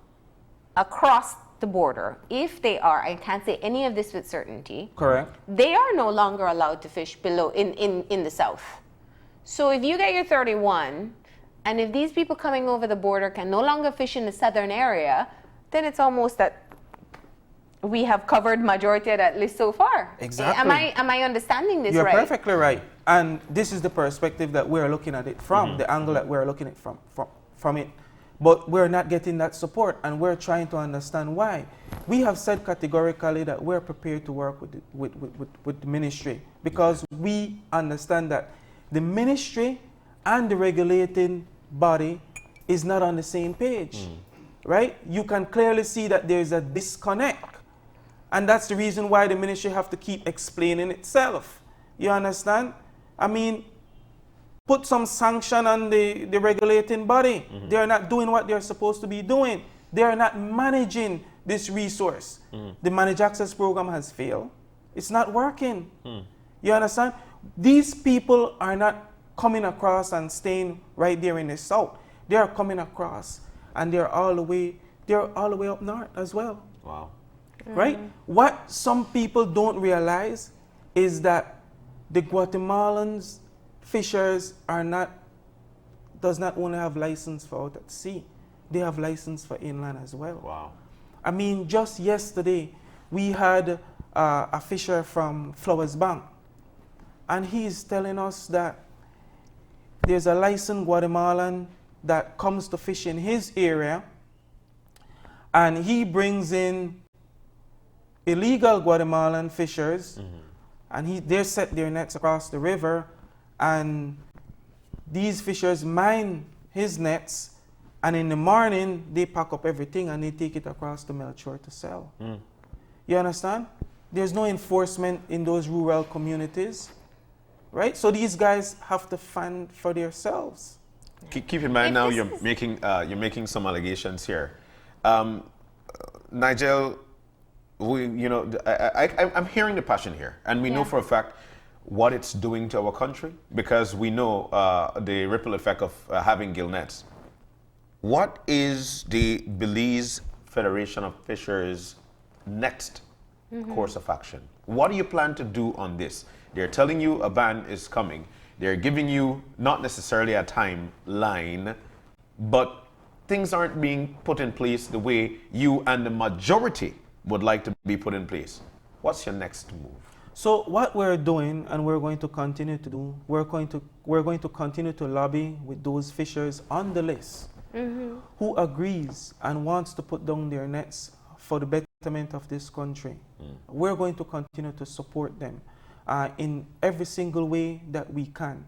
across the border, if they are, I can't say any of this with certainty. Correct. They are no longer allowed to fish below in the south. So if you get your 31, and if these people coming over the border can no longer fish in the southern area, then it's almost that we have covered majority of that list so far. Exactly. Am I understanding this You're right? You're perfectly right. And this is the perspective that we're looking at it from, the angle that we're looking at it from it. But we're not getting that support, and we're trying to understand why. We have said categorically that we're prepared to work with the ministry, because we understand that the ministry and the regulating body is not on the same page, right? You can clearly see that there's a disconnect. And that's the reason why the ministry have to keep explaining itself. You understand? I mean, put some sanction on the regulating body. They are not doing what they're supposed to be doing. They are not managing this resource. The Managed Access Program has failed. It's not working. You understand? These people are not coming across and staying right there in the south. They are coming across, and they're all the way up north as well. Wow. Right? What some people don't realize is that the Guatemalans fishers does not only have license for out at sea, they have license for inland as well. Wow. I mean, just yesterday we had a fisher from Flowers Bank, and he's telling us that there's a licensed Guatemalan that comes to fish in his area, and he brings in illegal Guatemalan fishers, and they set their nets across the river, and these fishers mine his nets, and in the morning they pack up everything and they take it across to Melchor to sell. You understand? There's no enforcement in those rural communities, right? So these guys have to fend for themselves. Keep in mind now you're making some allegations here. Nigel, I'm hearing the passion here, and we know for a fact what it's doing to our country, because we know the ripple effect of having gill nets. What is the Belize Federation of Fishers' next course of action? What do you plan to do on this? They're telling you a ban is coming. They're giving you not necessarily a timeline, but things aren't being put in place the way you and the majority would like to be put in place. What's your next move? So what we're doing, and we're going to continue to do, we're going to continue to lobby with those fishers on the list who agrees and wants to put down their nets for the betterment of this country. We're going to continue to support them in every single way that we can.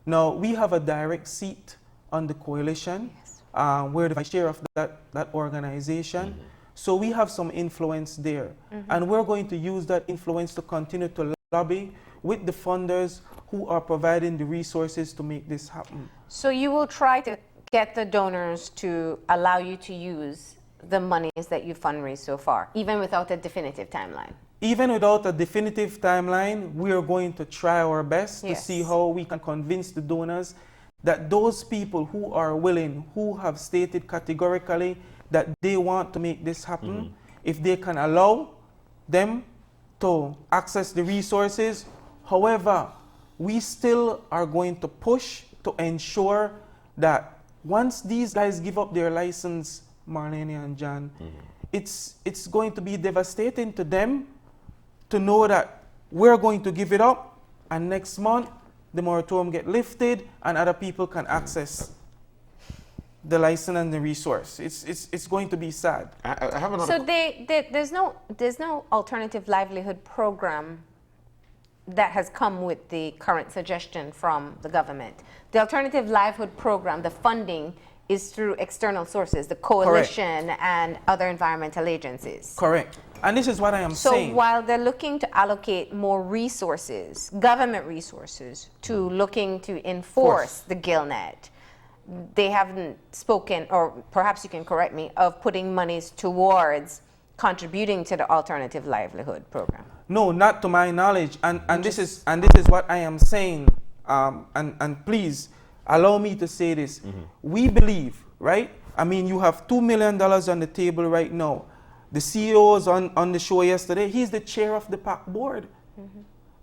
Now, we have a direct seat on the coalition. We're the vice chair of that organization. So we have some influence there. And we're going to use that influence to continue to lobby with the funders who are providing the resources to make this happen. So you will try to get the donors to allow you to use the monies that you fundraised so far, even without a definitive timeline? Even without a definitive timeline, we are going to try our best to see how we can convince the donors that those people who are willing, who have stated categorically that they want to make this happen, if they can allow them to access the resources. However, we still are going to push to ensure that once these guys give up their license, Marlene and John, it's going to be devastating to them to know that we're going to give it up, and next month the moratorium get lifted and other people can access the license and the resource. It's going to be sad. I have another. So there's no alternative livelihood program that has come with the current suggestion from the government. The alternative livelihood program, the funding is through external sources, the coalition and other environmental agencies. Correct. And this is what I am saying. So while they're looking to allocate more resources, government resources, to looking to enforce the GILNet, they haven't spoken, or perhaps you can correct me, of putting monies towards contributing to the alternative livelihood program. No, not to my knowledge. And this is what I am saying. And please allow me to say this. We believe, right? I mean, you have $2 million on the table right now. The CEO was on the show yesterday. He's the chair of the PAC board.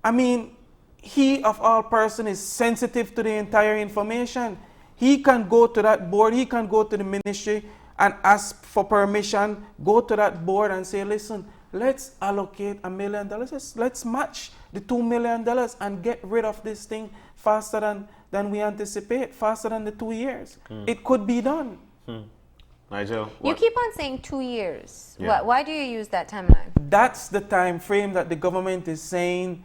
I mean, he of all person is sensitive to the entire information. He can go to that board, he can go to the ministry and ask for permission, go to that board and say, listen, let's allocate $1 million. Let's match the $2 million and get rid of this thing faster than we anticipate, faster than the 2 years. It could be done. Nigel? You keep on saying 2 years. Yeah. Why do you use that timeline? That's the time frame that the government is saying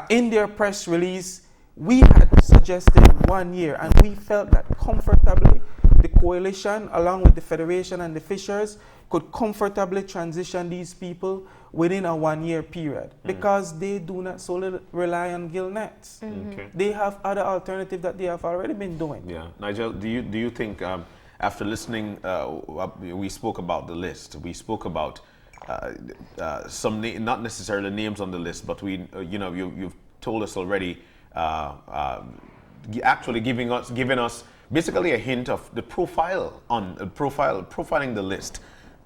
in their press release. We had suggested 1 year, and we felt that comfortably the coalition, along with the federation and the fishers, could comfortably transition these people within a 1 year period because they do not solely rely on GILNets. Okay. They have other alternatives that they have already been doing. Yeah. Nigel, do you think, after listening, we spoke about the list. We spoke about some, not necessarily names on the list, but you've told us already, actually giving us basically a hint of the profiling the list.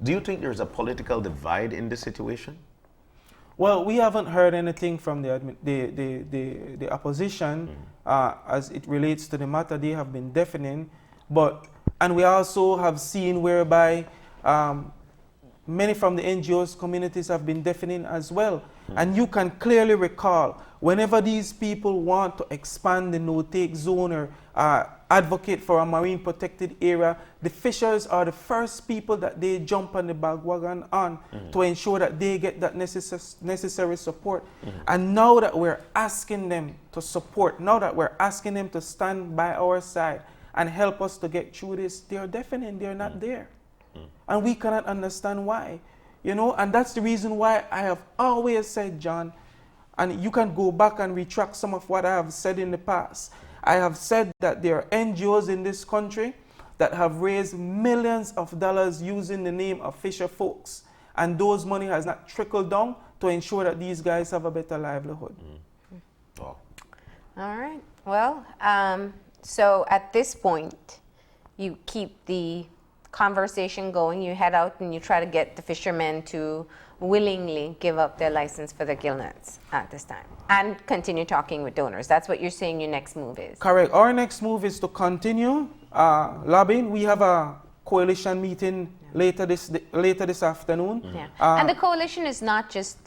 Do you think there's a political divide in this situation? Well, we haven't heard anything from the opposition as it relates to the matter. They have been deafening, and we also have seen whereby many from the NGOs communities have been deafening as well. And you can clearly recall whenever these people want to expand the no-take zone or advocate for a marine protected area, the fishers are the first people that they jump on the bandwagon on to ensure that they get that necessary support. And now that we're asking them to support, now that we're asking them to stand by our side and help us to get through this, they are deafening, they're not there. And we cannot understand why. And that's the reason why I have always said, John, and you can go back and retract some of what I have said in the past. I have said that there are NGOs in this country that have raised millions of dollars using the name of fisher folks. And those money has not trickled down to ensure that these guys have a better livelihood. Oh. All right. Well, so at this point, you keep the conversation going. You head out and you try to get the fishermen to willingly give up their license for the GILNets at this time and continue talking with donors. That's what you're saying your next move is. Correct. Our next move is to continue lobbying. We have a coalition meeting later this afternoon. Yeah. And the coalition is not just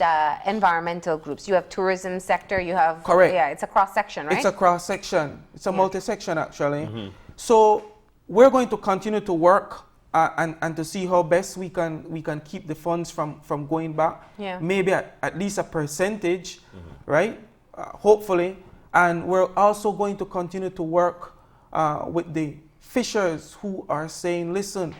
environmental groups. You have tourism sector, you have... Correct. Yeah, it's a cross-section, right? It's a cross-section. It's a multi-section, actually. So we're going to continue to work and to see how best we can keep the funds from going back. Yeah. Maybe at least a percentage, right? Hopefully. And we're also going to continue to work with the fishers who are saying, listen,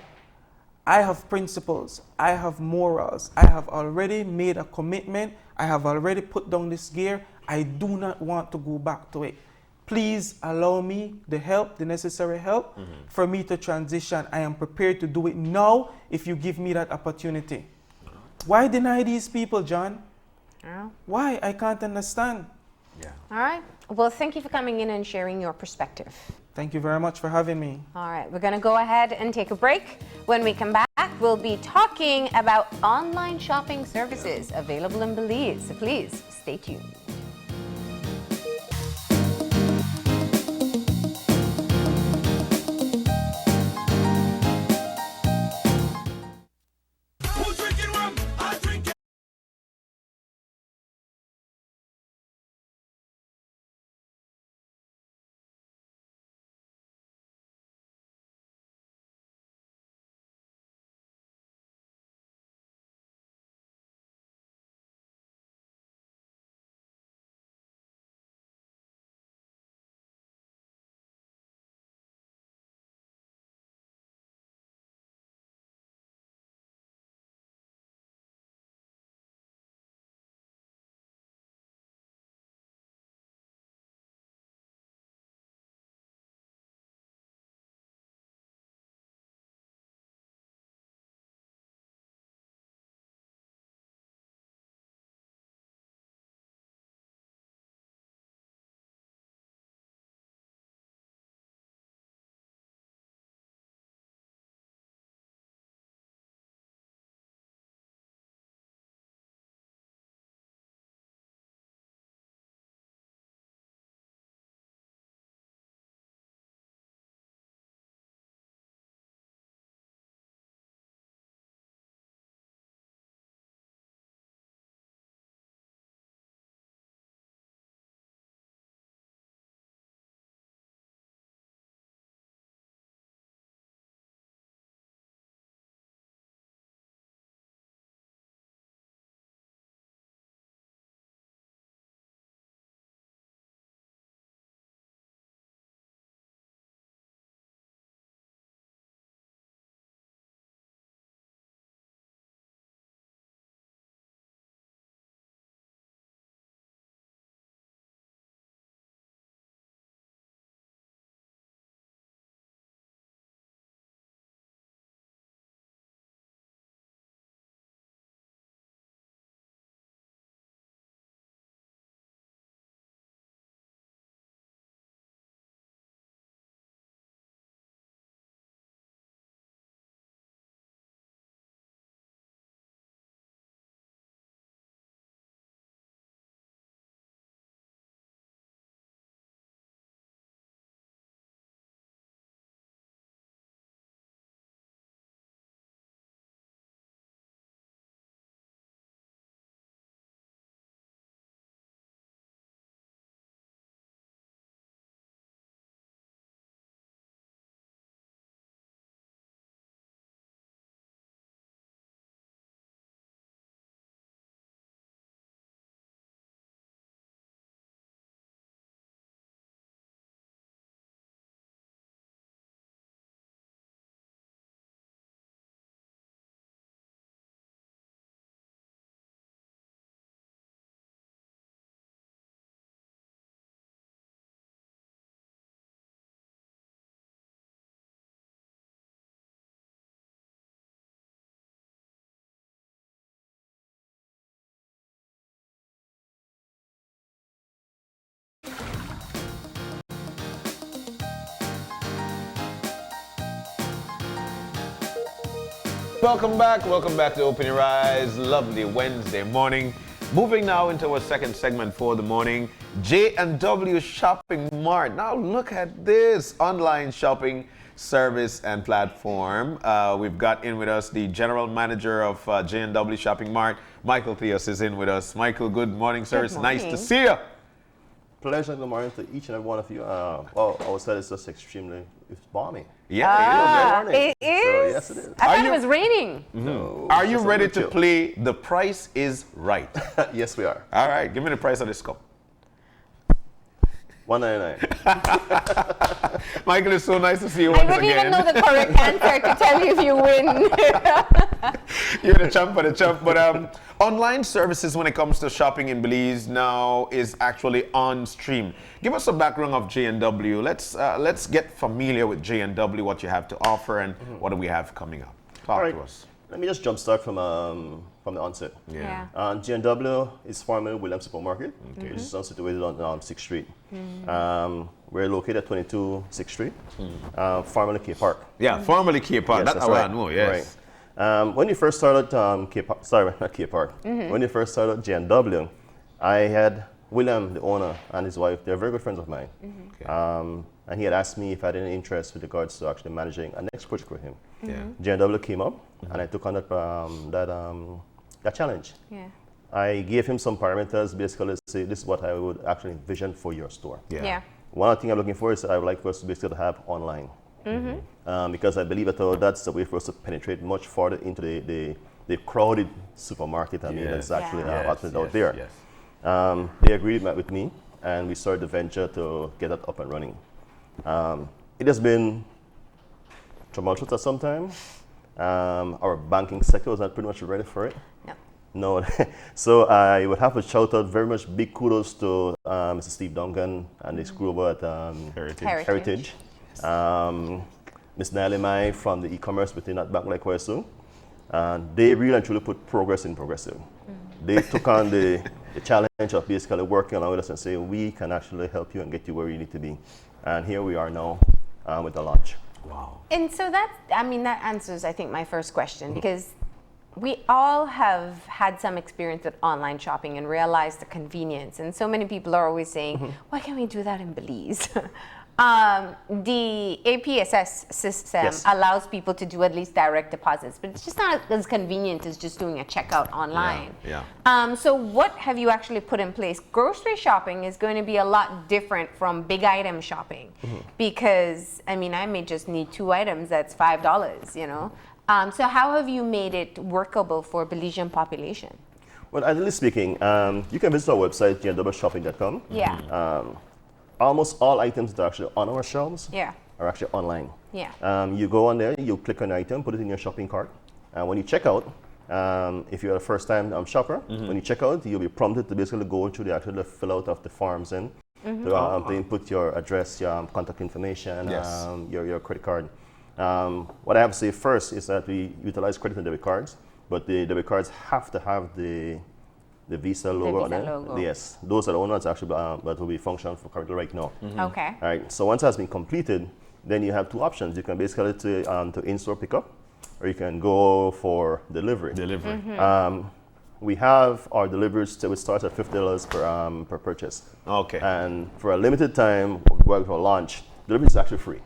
I have principles, I have morals, I have already made a commitment, I have already put down this gear, I do not want to go back to it. Please allow me the necessary help for me to transition. I am prepared to do it now if you give me that opportunity. Why deny these people, John? Yeah. Why? I can't understand. Yeah. All right. Well, thank you for coming in and sharing your perspective. Thank you very much for having me. All right. We're going to go ahead and take a break. When we come back, we'll be talking about online shopping services available in Belize. So please stay tuned. Welcome back to Open Your Eyes. Lovely Wednesday morning. Moving now into our second segment for the morning, J&W Shopping Mart. Now look at this online shopping service and platform. We've got in with us the general manager of J&W Shopping Mart, Michael Theos is in with us. Michael, good morning, sir. It's nice to see you. Pleasure, good morning to each and every one of you. Well, outside it's just extremely, it's balmy. Yeah, it is? So, yes, it is. I thought it was raining. No, Are you just a ready little to chill. play The Price is Right? Yes, we are. All right, give me the price of this cup. $1.99. Michael, it's so nice to see you I once wouldn't again. even know the correct answer to tell you if you win. You're the champ of the champ. But online services when it comes to shopping in Belize now is actually on stream. Give us a background of J&W. Let's get familiar with J&W, what you have to offer, and what do we have coming up. Talk to us. Let me just jumpstart from the onset. Yeah. J&W is formerly Williams Supermarket, which is situated on 6th Street. We're located at 22 6th Street, formerly K Park. Yeah, formerly K Park. Yes, That's how I know, yes. Right. When you first started K Park, sorry, not K Park. When you first started J&W, I had William, the owner, and his wife. They're very good friends of mine. Okay. And he had asked me if I had any interest with regards to actually managing a next project with him. Yeah. J&W came up, and I took on that challenge. Yeah. I gave him some parameters, basically to say this is what I would actually envision for your store. Yeah. One thing I'm looking for is that I would like for us to basically have online. Because I believe that that's the way for us to penetrate much further into the crowded supermarket. I mean, that's actually out there. Yes. They agreed with me, and we started the venture to get that up and running. It has been tumultuous at some time. Our banking sector was not pretty much ready for it. No. So I would have to shout out very much big kudos to Mr. Steve Duncan and his crew over at Heritage. Ms. Natalie Mai from the e-commerce within that bank likewise too. They really and truly put progress in Progressive. They took on the challenge of basically working along with us and saying we can actually help you and get you where you need to be. And here we are now with the launch. Wow. And so that answers, I think, my first question, because we all have had some experience with online shopping and realized the convenience. And so many people are always saying, why can't we do that in Belize? The APSS system allows people to do at least direct deposits, but it's just not as convenient as just doing a checkout online. So what have you actually put in place? Grocery shopping is going to be a lot different from big item shopping because, I mean, I may just need 2 items, that's $5, you know? So how have you made it workable for Belizean population? Well, ideally speaking, you can visit our website, jwshopping.com. Yeah. Almost all items that are actually on our shelves are actually online. Yeah. You go on there, you click on an item, put it in your shopping cart, and when you check out, if you're a first-time shopper, when you check out, you'll be prompted to basically go through the actual fill out of the forms and to input your address, your contact information, your credit card. What I have to say first is that we utilize credit and debit cards, but the debit cards have to have the Visa logo on it. Yes, those are the ones actually that will be functional for currently right now. Okay. All right. So once that's been completed, then you have 2 options. You can basically to in-store pickup, or you can go for delivery. We have our deliveries that would start at $50 per purchase. Okay. And for a limited time, for launch, delivery is actually free.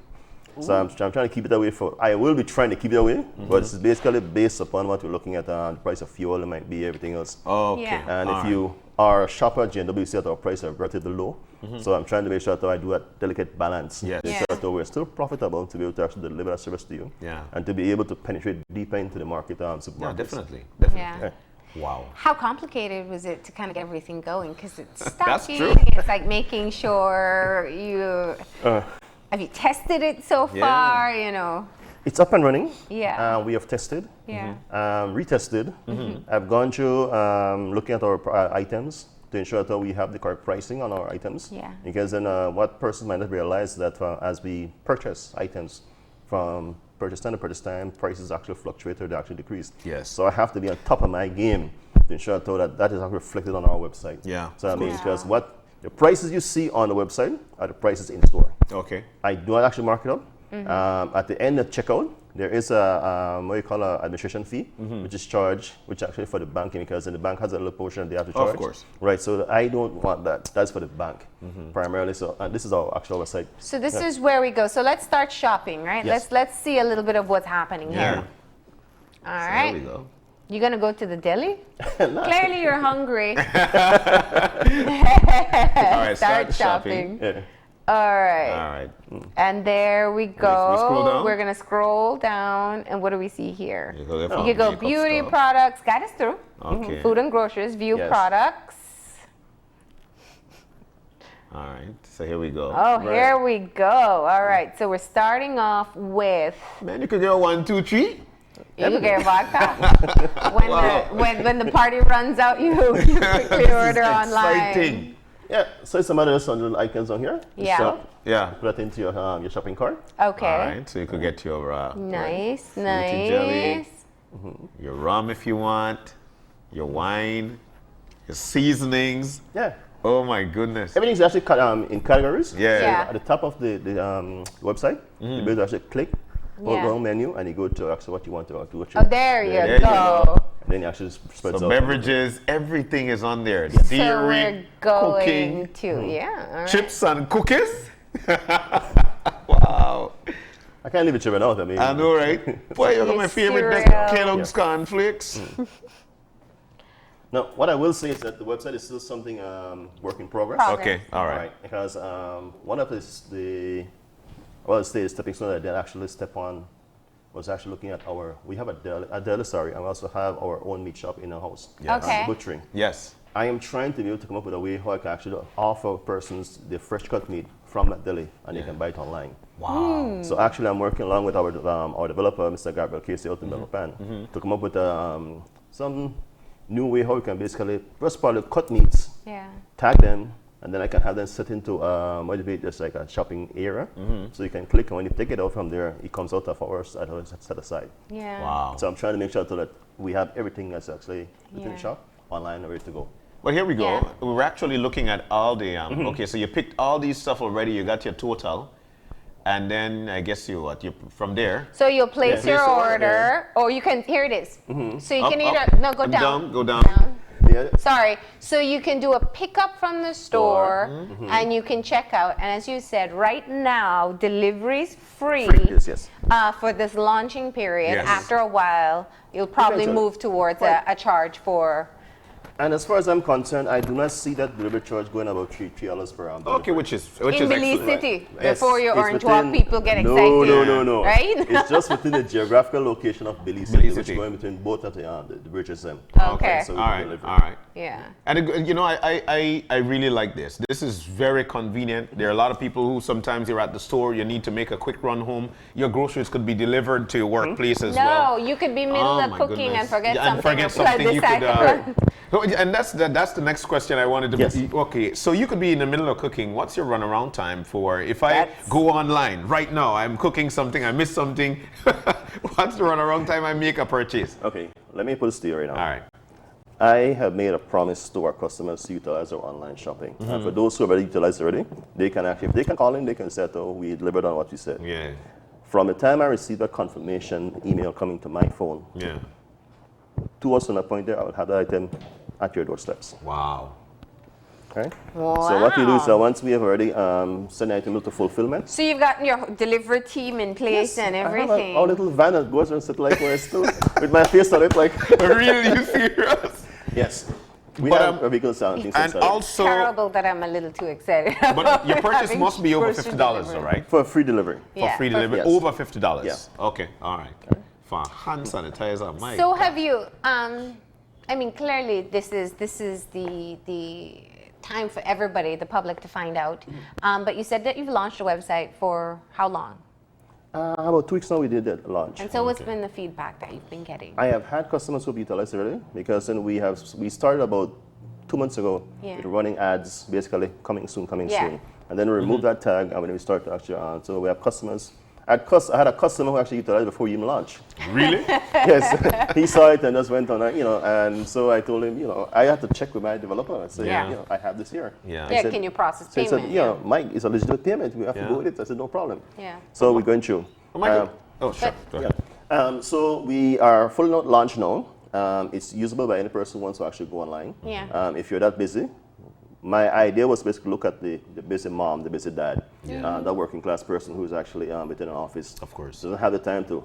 So I'm trying to keep it that way. I will be trying to keep it that way, but it's basically based upon what we're looking at, the price of fuel, it might be everything else. Okay. Yeah. And if you are a shopper at J&W, you see that our prices are relatively low. So I'm trying to make sure that I do a delicate balance. Yes. Make sure that we're still profitable to be able to actually deliver that service to you. Yeah. And to be able to penetrate deeper into the market, supermarkets. Yeah, definitely. Yeah. Wow. How complicated was it to kind of get everything going? Because it's That's stocking. true. It's like making sure you have you tested it so far. You know. It's up and running. Yeah. We have tested. Yeah. Retested. I've gone through looking at our items to ensure that we have the correct pricing on our items. Yeah. Because then what person might not realize that as we purchase items from purchase time to purchase time, prices actually fluctuate or they actually decrease. Yes. So I have to be on top of my game to ensure that is actually reflected on our website. Yeah. So I mean, because the prices you see on the website are the prices in store. Okay. I do not actually mark it up. At the end of checkout, there is a what you call an administration fee, which is charged, which actually for the banking, because the bank has a little portion they have to charge. Of course. Right, so I don't want that. That's for the bank primarily. So this is our actual website. So this is where we go. So let's start shopping, right? Yes. Let's see a little bit of what's happening here. All right. There we go. You gonna go to the deli? Clearly you're hungry. All right, start shopping. Yeah. All right. All right. And there we go. we scroll down? We're gonna scroll down, and what do we see here? You go You could go beauty products. Guide us through. Okay. Food and groceries. View Yes. products. All right. So here we go. Oh, here we go. All right. So we're starting off with. Man, you could get 1, 2, 3. You can get vodka. when the party runs out, you quickly order online. Exciting. Yeah, so it's a matter of some little icons on here. Yeah. So Yeah. put that into your shopping cart. Okay. All right. So you could get your Nice, Fruity jelly. nice. your rum if you want, your wine, your seasonings. Yeah. Oh my goodness. Everything's actually cut in categories. Yeah. Yeah. At the top of the website, you'll be able to actually click, hold Yeah. down menu, and you go to actually what you want to do. Oh, there There you you go. And then you actually spreads So out. beverages, everything is on there. So Dairy, we're going cooking, to, yeah. All right. chips and cookies. Wow. I can't leave it children out. I mean, I know, right? Boy, you got Your my favorite cereal. Kellogg's cornflakes. Now, what I will say is that the website is still something work in progress. Progress. Okay, all right. Because one of the stepping stone that I did actually step on was actually looking at we have a deli, and we also have our own meat shop in our house. Yes. Okay. Butchering. Yes. I am trying to be able to come up with a way how I can actually offer persons the fresh cut meat from that deli, and they can buy it online. Wow. So actually, I'm working along with our developer, Mr. Gabriel Casey, out in Belmopan, to come up with some new way how we can basically first of all cut meats, Yeah. tag them, and then I can have them set into just like a shopping area. So you can click, and when you take it out from there, it comes out of ours set aside. Yeah. Wow. So I'm trying to make sure so that we have everything that's actually within Yeah. the shop online and ready to go. Well, here we go. Yeah. We were actually looking at all the, okay, so you picked all these stuff already, you got your total, and then I guess you from there. So you'll place Yeah. your Place your order, or you can, here it is. So you Up, can up, either, no, go and down. go down. Yeah. Sorry. So you can do a pickup from the store, and you can check out. And as you said, right now, delivery's free. Yes. For this launching period. Yes. After a while, you'll probably Eventually. move towards Right. a charge for. And as far as I'm concerned, I do not see that delivery charge going about $3 per hour. Okay, which is in Belize excellent. City, Yes, before your it's Orange within- Walk people get excited. No. Right? It's just within the geographical location of Belize City, Belize which City. is going between both of the bridges. Okay. So we All can right, deliver. all right. Yeah. And I really like this. This is very convenient. There are a lot of people who sometimes you're at the store, you need to make a quick run home. Your groceries could be delivered to your workplace as well. No, you could be middle Oh of my cooking goodness. and forget Yeah, something. and forget or flood something the you could. cycle. And that's the next question I wanted to. Yes. Okay, so you could be in the middle of cooking. What's your runaround time for? If I That's- go online right now, I'm cooking something, I miss something. What's the runaround time I make a purchase? Okay, let me put this to you right now. All right. I have made a promise to our customers to utilize our online shopping. And for those who have already utilized it already, they can actually, if they can call in, they can say, oh, we delivered on what you said. Yeah. From the time I received that confirmation email coming to my phone, Yeah. 2 hours from that point there, I will have the item at your doorsteps. Wow. Okay? So what we do is Wow. once we have already sent the item to fulfillment, So you've got your delivery team in place and I have everything. a little van that goes and sit like where it's still with my face on it, like Really? You serious? yes. We But, have a vehicle sound things And inside. also, Terrible that I'm a little too excited. but your purchase having must be over grocery $50, though, delivery. right? For free delivery. For Yeah, free for- delivery, Yes. over $50. Yeah. Okay, all right. For hand sanitizer, my So God. have you? I mean, clearly this is the time for everybody, the public, to find out. But you said that you've launched a website for how long? About 2 weeks now we did that launch. And so what's been the feedback that you've been getting? I have had customers who have utilized it already because then we started about 2 months ago Yeah. with running ads, basically coming soon. Yeah. And then we removed that tag and when we started actually so we have customers. I had a customer who actually utilized it before we even launched. Really? Yes, he saw it and just went on, and so I told him, I had to check with my developer and say, Yeah. I have this here. Yeah. I Yeah, said- can you process So he payment? said, Mike, it's a legitimate payment. We have to Yeah. go with it. I said, no problem. Yeah. So we're going through. Oh, Michael, Oh, sure. Go ahead. So we are fully launched now. It's usable by any person who wants to actually go online. Yeah. If you're that busy, my idea was basically look at the busy mom, the busy dad, that working class person who's actually within an office. Of course. Doesn't have the time to.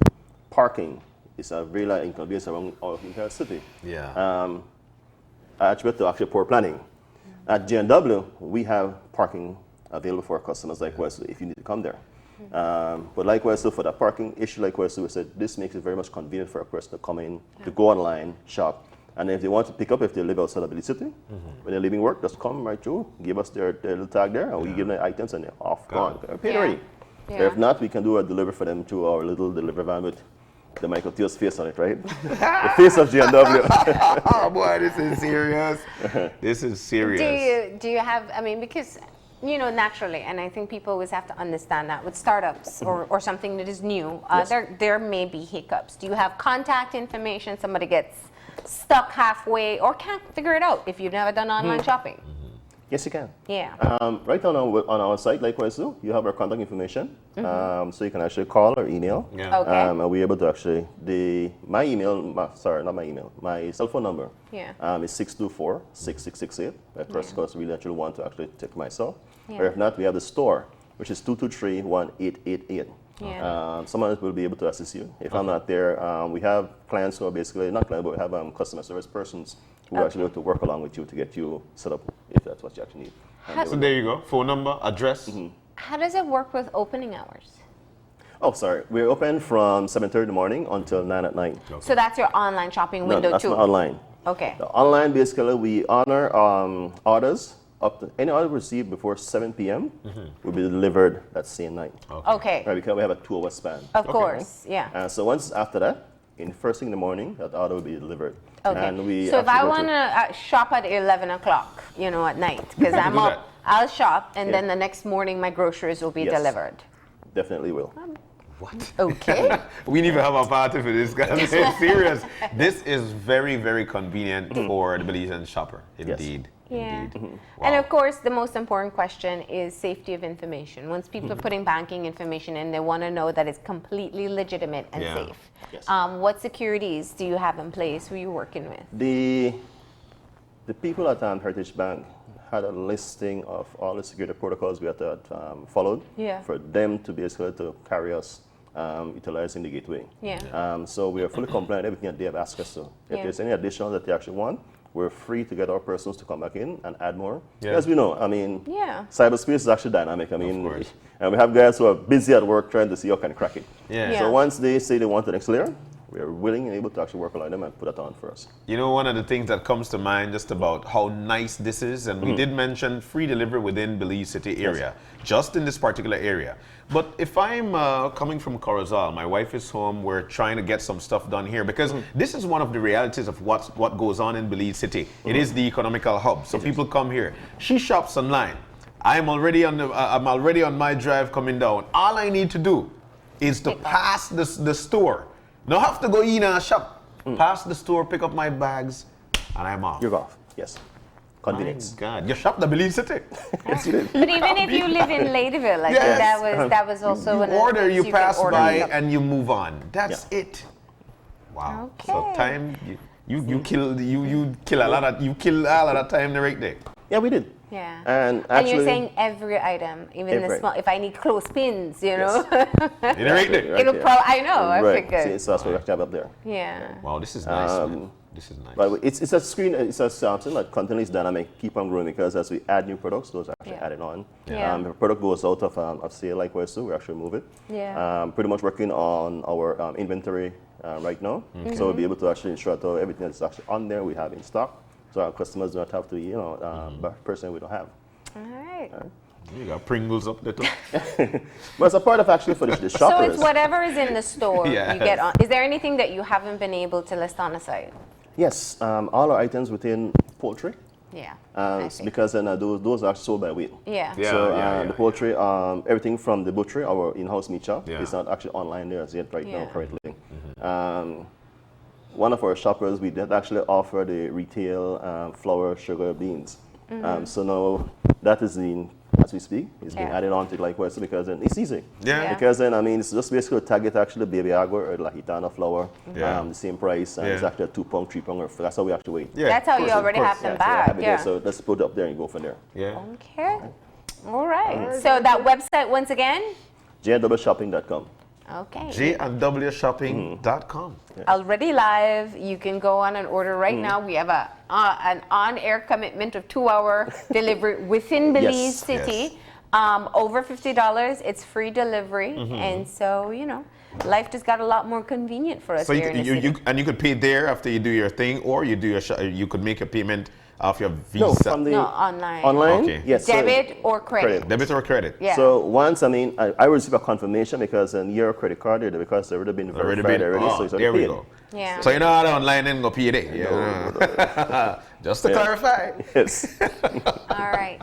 Parking is a really inconvenience around our entire city. Yeah. I attribute to actually poor planning. At GNW, we have parking available for our customers likewise if you need to come there. But likewise, so for that parking issue, likewise, so we said this makes it very much convenient for a person to come in, to go online, shop, and if they want to pick up, if they live outside of the city, when they're leaving work, just come right through, give us their little tag there, and we give them the items, and they're off, gone. Paid already. Yeah. If not, we can do a delivery for them to our little delivery van with the Michael Teals face on it, right? The face of GNW. Oh boy, this is serious. This is serious. Do you have, I mean, because, you know, naturally, and I think people always have to understand that with startups or something that is new, there may be hiccups. Do you have contact information? Somebody gets stuck halfway or can't figure it out if you've never done online shopping? Yes, you can. Yeah. Right on our site, likewise, too, you have our contact information, so you can actually call or email. Yeah. Okay. And we're able to actually, my cell phone number is 624-6668. That person goes really actually want to actually take myself. Yeah. Or if not, we have the store, which is 223-1888. Yeah. Someone will be able to assist you. If I'm not there, we have clients who are basically, not clients, but we have customer service persons who are actually able to work along with you to get you set up if that's what you actually need. So there you go. Phone number, address. How does it work with opening hours? Oh, sorry. We're open from 7:30 in the morning until 9 at night. So that's your online shopping window That's too? not online. Okay. The online, basically, we honor orders up to any order received before 7 p.m. will be delivered that same night. Okay. Right, because we have a 2-hour span. Of course, yeah. So once after that, in first thing in the morning, that order will be delivered. Okay. And we So if I actually go want to shop at 11 o'clock, you know, at night, because I'm do up, that. I'll shop, and then the next morning my groceries will be Yes. delivered. Definitely will. What? Okay. We need to have a party for this, guys. It's serious. This is very, very convenient for the Belizean shopper. Indeed. Yeah. Indeed. And Wow. of course, the most important question is safety of information. Once people are putting banking information in, they want to know that it's completely legitimate and Yeah. safe. Yes. What securities do you have in place? Who are you working with? The people at Heritage Bank had a listing of all the security protocols we had to followed for them to basically to carry us utilizing the gateway. Yeah. So we are fully compliant with everything that they have asked us to. If Yeah. there's any additional that they actually want, we're free to get our persons to come back in and add more. Yeah. As we know, I mean, Yeah. cyberspace is actually dynamic. I mean, course. and we have guys who are busy at work trying to see how can crack it. Yeah. Yeah. So once they say they want the next layer, we are willing and able to actually work along them and put that on for us. You know, one of the things that comes to mind just about how nice this is, and we did mention free delivery within Belize City area, just in this particular area. But if I'm coming from Corozal, my wife is home, we're trying to get some stuff done here, because this is one of the realities of what goes on in Belize City. It is the economical hub, so people come here. She shops online. I'm already on my drive coming down. All I need to do is to pass the store. Don't have to go in and shop. Pass the store, pick up my bags, and I'm off. You're off. Yes. Convenience. My God, you shop the Belize City. Yes, you did. But even if you live in Ladeville, I think that was also You one of the order, things you can pass order by, and pick up. and you move on. That's it. Wow. So Okay. time you kill a lot of that time the right day. Yeah, we did. Yeah. And And actually, you're saying every item, even the Every. small. If I need clothespins, you know, In the right day. right it'll there. probably. I know. I Right. figured. See, so that's what we actually have up there. Yeah. Wow, this is nice, man. This is nice. But it's a screen, it's a something like continually is dynamic, keep on growing, because as we add new products, those are actually Yeah. added on. Yeah. If a product goes out of sale likewise too, we actually move it. Yeah. Pretty much working on our inventory right now. So we'll be able to actually ensure that everything that's actually on there we have in stock. So our customers do not have to, personally we don't have. All right. You got Pringles up there too. But it's a part of actually for the So shoppers. it's whatever is in the store Yes. you get on. Is there anything that you haven't been able to list on the site? Yes, all our items within poultry. Yeah. I see. Because then those are sold by weight. Yeah. Yeah. So the poultry, everything from the butchery, our in-house meat shop, Yeah. is not actually online there as yet right Yeah. now currently. One of our shoppers, we did actually offer the retail flour, sugar, beans. So now that is in as we speak. It's being Yeah. added on to likewise because then it's easy. Yeah. Because then, I mean, it's just basically target actually baby agua or La Gitana flour, Yeah. the same price, and it's Yeah. actually a 2 pound, 3 pound, or that's how we actually wait. Yeah, That's how of you course, of already course. have them So I back. have it Yeah. there, so let's put it up there and go from there. Yeah. Okay. All right. So that website once again. jnwshopping.com. Okay. jnwshopping.com. Already live. You can go on and order right now. We have an on-air commitment of 2-hour delivery within Belize Yes. City. Over $50, it's free delivery, and so life just got a lot more convenient for us So here in the city. you could pay there after you do your thing, or you do you could make a payment off your Visa. No, from the No, online. Online? Okay. Yes. so- Debit or credit. Debit or credit? Yeah. So once, I mean, I receive a confirmation because in your credit card, because they've already been Already verified been. already, so Oh, it's there already we paid. go. Yeah. So you're not online and go pay it. Yeah. Just to clarify. Yes. All right.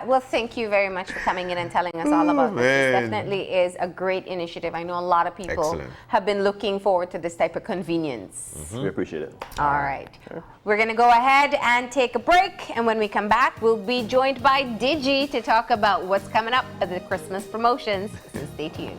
Well, thank you very much for coming in and telling us all about this. This man. definitely is a great initiative. I know a lot of people Excellent. have been looking forward to this type of convenience. We appreciate it. All right. We're going to go ahead and take a break. And when we come back, we'll be joined by Digi to talk about what's coming up at the Christmas promotions. So stay tuned.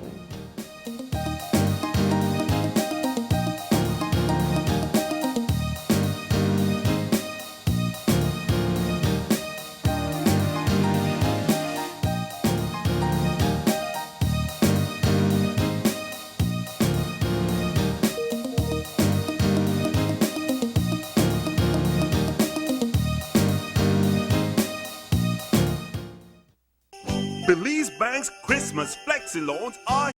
Belize Bank's Christmas Flexi Loans are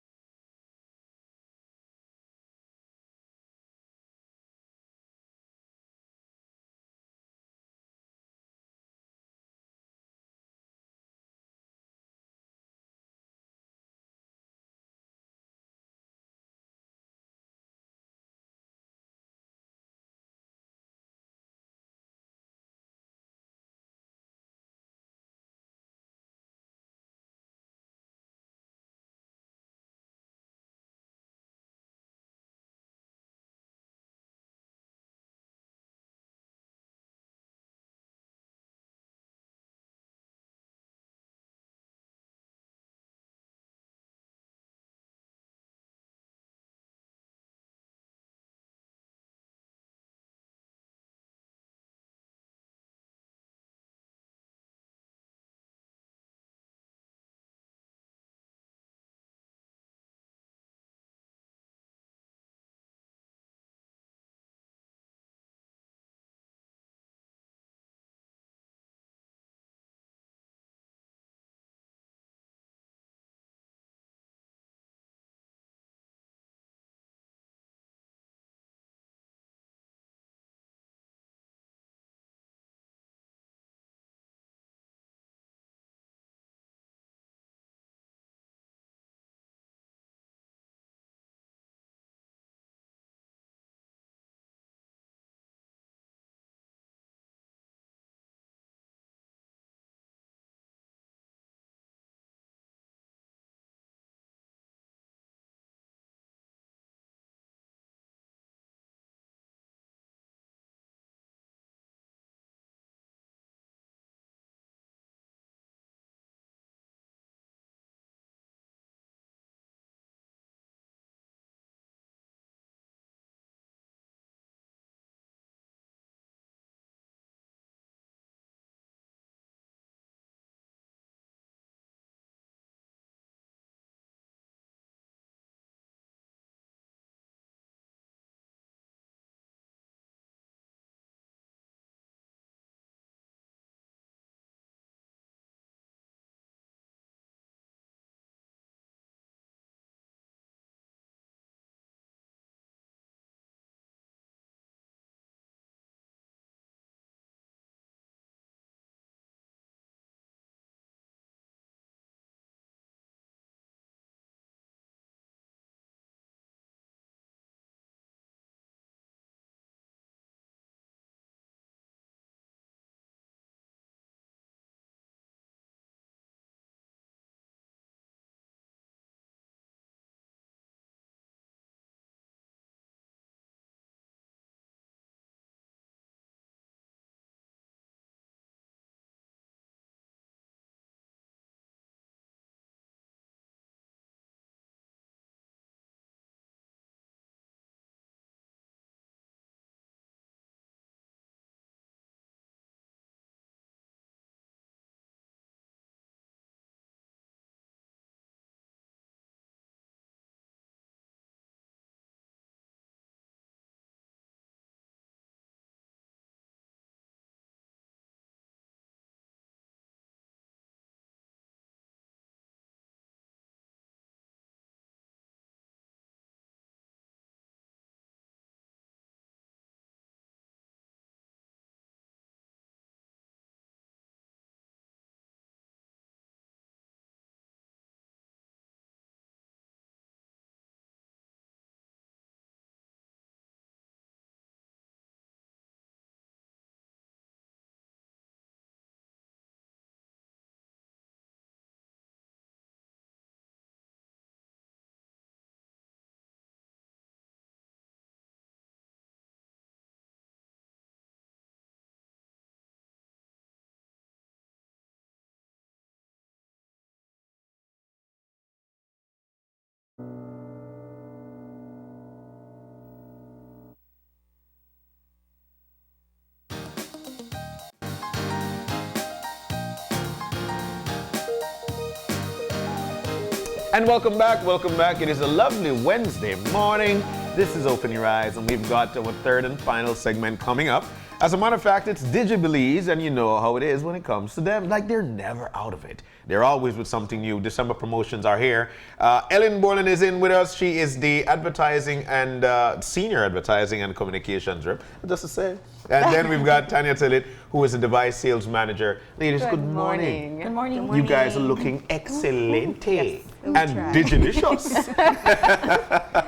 And welcome back, welcome back. It is a lovely Wednesday morning. This is Open Your Eyes, and we've got our third and final segment coming up. As a matter of fact, it's DigiBelize, and you know how it is when it comes to them. Like, they're never out of it. They're always with something new. December promotions are here. Ellen Borland is in with us. She is the advertising and senior advertising and communications rep, just to say. And then we've got Tanya Tillett, who is the device sales manager. Ladies, good morning. Good morning. You guys are looking excellent. Yes. And digilicious.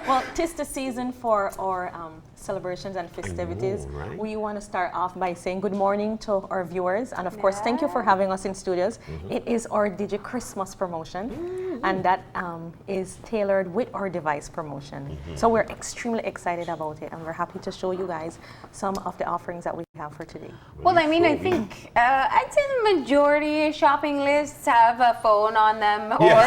Well, 'tis the season for our celebrations and festivities. Right? We want to start off by saying good morning to our viewers, and of course, thank you for having us in studios. It is our Digi Christmas promotion, and that is tailored with our device promotion. So we're extremely excited about it, and we're happy to show you guys some of the offerings that we have for today. Well, I mean, I think I'd say the majority of shopping lists have a phone on them or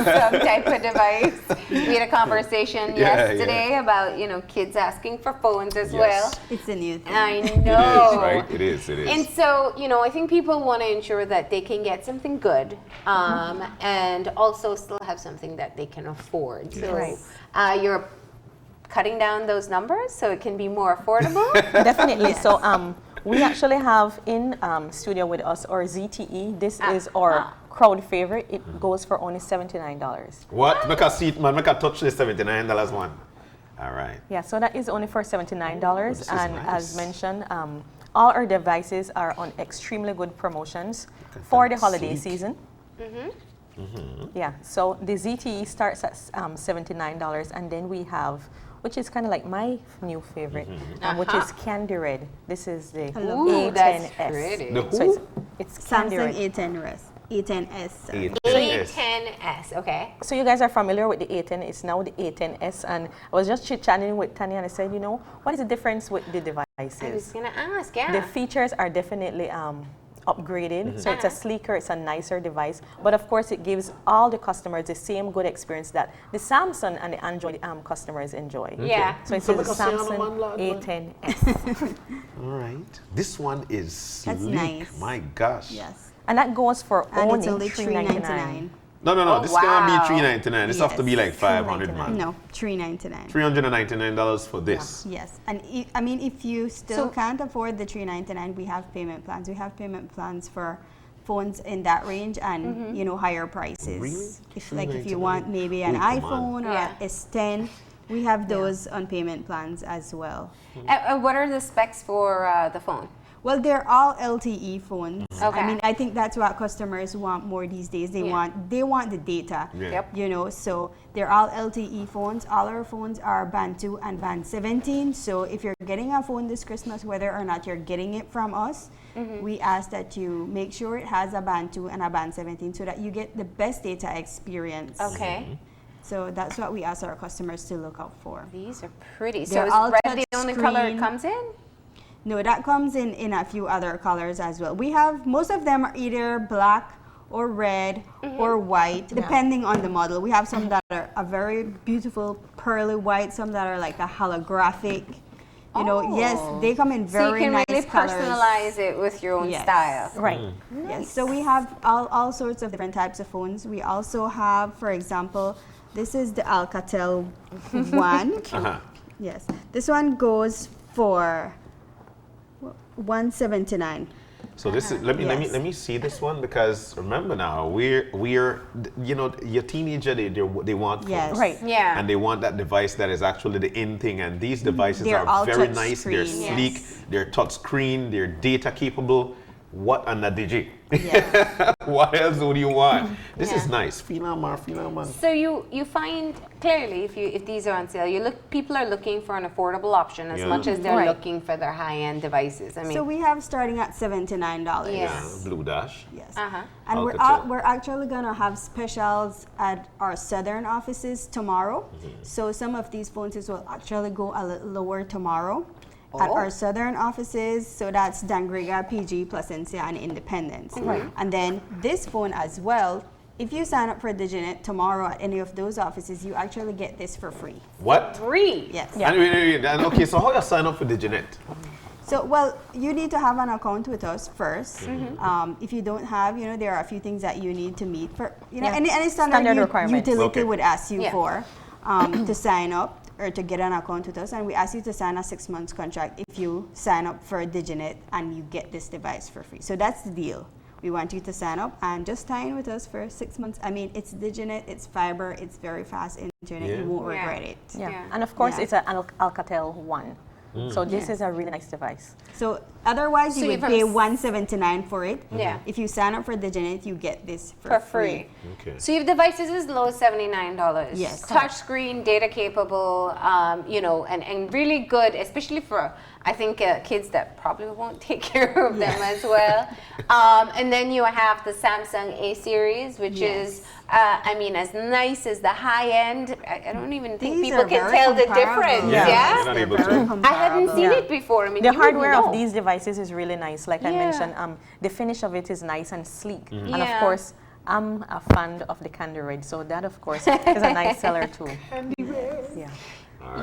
some type of device. We had a conversation yesterday about, you know, kids asking for phones as well. It's a new thing. I know. It is, right? It is. And so, you know, I think people want to ensure that they can get something good and also still have something that they can afford. So you're cutting down those numbers so it can be more affordable? Definitely. So we actually have in studio with us our ZTE. This is our crowd favorite. It goes for only $79. What? Make a seat, man. Make a touch the $79 one. All right. Yeah, so that is only for $79. This is And nice. as mentioned, all our devices are on extremely good promotions for the holiday season. Yeah, so the ZTE starts at $79, and then we have, which is kind of like my new favorite, which is Candy Red. This is the Ooh, that's A10S. pretty. The So who? it's Candy Samsung Red. A10S. A10S, okay. So you guys are familiar with the A10. It's now the A10S, and I was just chit-chatting with Tanya, and I said, you know, what is the difference with the devices? I was going to ask, The features are definitely upgraded, so it's a sleeker, it's a nicer device, but of course it gives all the customers the same good experience that the Samsung and the Android customers enjoy. Yeah. So it's a Samsung A10S. All right. This one is sleek. That's nice. My gosh. Yes. And that goes for And only it's only $399. $399. No. Oh, This wow. can't be $399. This have to be Yes. like 500, man. No, $399. $399 for this. Yes, and I mean, if you still can't afford the $399, we have payment plans. We have payment plans for phones in that range and you know, higher prices. Really? If you want maybe an Oh, come iPhone or a S10, we have those on payment plans as well. What are the specs for the phone? Well, they're all LTE phones. Okay. I mean, I think that's what customers want more these days. They want the data. Yeah. Yep. You know, so they're all LTE phones. All our phones are band 2 and band 17. So if you're getting a phone this Christmas, whether or not you're getting it from us, we ask that you make sure it has a band 2 and a band 17 so that you get the best data experience. Okay. So that's what we ask our customers to look out for. These are pretty. They're So all is red touch the only color it screen. comes in? No, that comes in a few other colors as well. We have, most of them are either black or red or white, depending on the model. We have some that are a very beautiful pearly white, some that are like a holographic. You know, yes, they come in So you very can nice really colors. personalize it with your own Yes. style. Right. Yes, so we have all sorts of different types of phones. We also have, for example, this is the Alcatel one. Yes, this one goes for $179. So this is let me see this one, because remember now we're you know, your teenager they want phones. Yes. Right. Yeah. And they want that device that is actually the in thing, and these devices They're are all very touch nice. They're screen, sleek, yes. they're touch screen, they're data capable. What on the Digi? Yes. What else would you want? This is Yeah. nice. Phenomenal. So you find clearly if these are on sale, people are looking for an affordable option as much as they're Right. looking for their high-end devices. I mean, So we have starting at $79. Yes. Blue Dash. Yes. Uh-huh. And Alcatel. we're actually gonna have specials at our southern offices tomorrow. So some of these phones will actually go a little lower tomorrow at our southern offices. So that's Dangriga, PG, Placencia, and Independence. And then this phone as well, if you sign up for DigiNet tomorrow at any of those offices, you actually get this for free. What? free. Yes. And, wait, and okay, so how you sign up for DigiNet? So, well, you need to have an account with us first. If you don't have, there are a few things that you need to meet for, any standard requirements. utility would ask you for to sign up or to get an account with us. And we ask you to sign a 6 months contract if you sign up for Diginet and you get this device for free. So that's the deal. We want you to sign up and just tie in with us for 6 months. I mean, it's Diginet, it's fiber, it's very fast internet. You won't regret it. And of course, it's an Alcatel One. So this is a really nice device. So otherwise, you would pay $179 for it. Yeah. If you sign up for Diginet, you get this for free. Okay. So you have devices as low as $79. Yes. Touch screen, data capable, and really good, especially for, I think, kids that probably won't take care of them as well. And then you have the Samsung A series, which is, as nice as the high end. I don't even think These people are can very tell the comparable. difference. Yeah, you're not able to. I hadn't seen it before. I mean, The you hardware wouldn't of know. these devices is really nice. Like I mentioned, the finish of it is nice and sleek. And of Yeah. course, I'm a fan of the Candy Red, so that of course is a nice seller too. Yeah.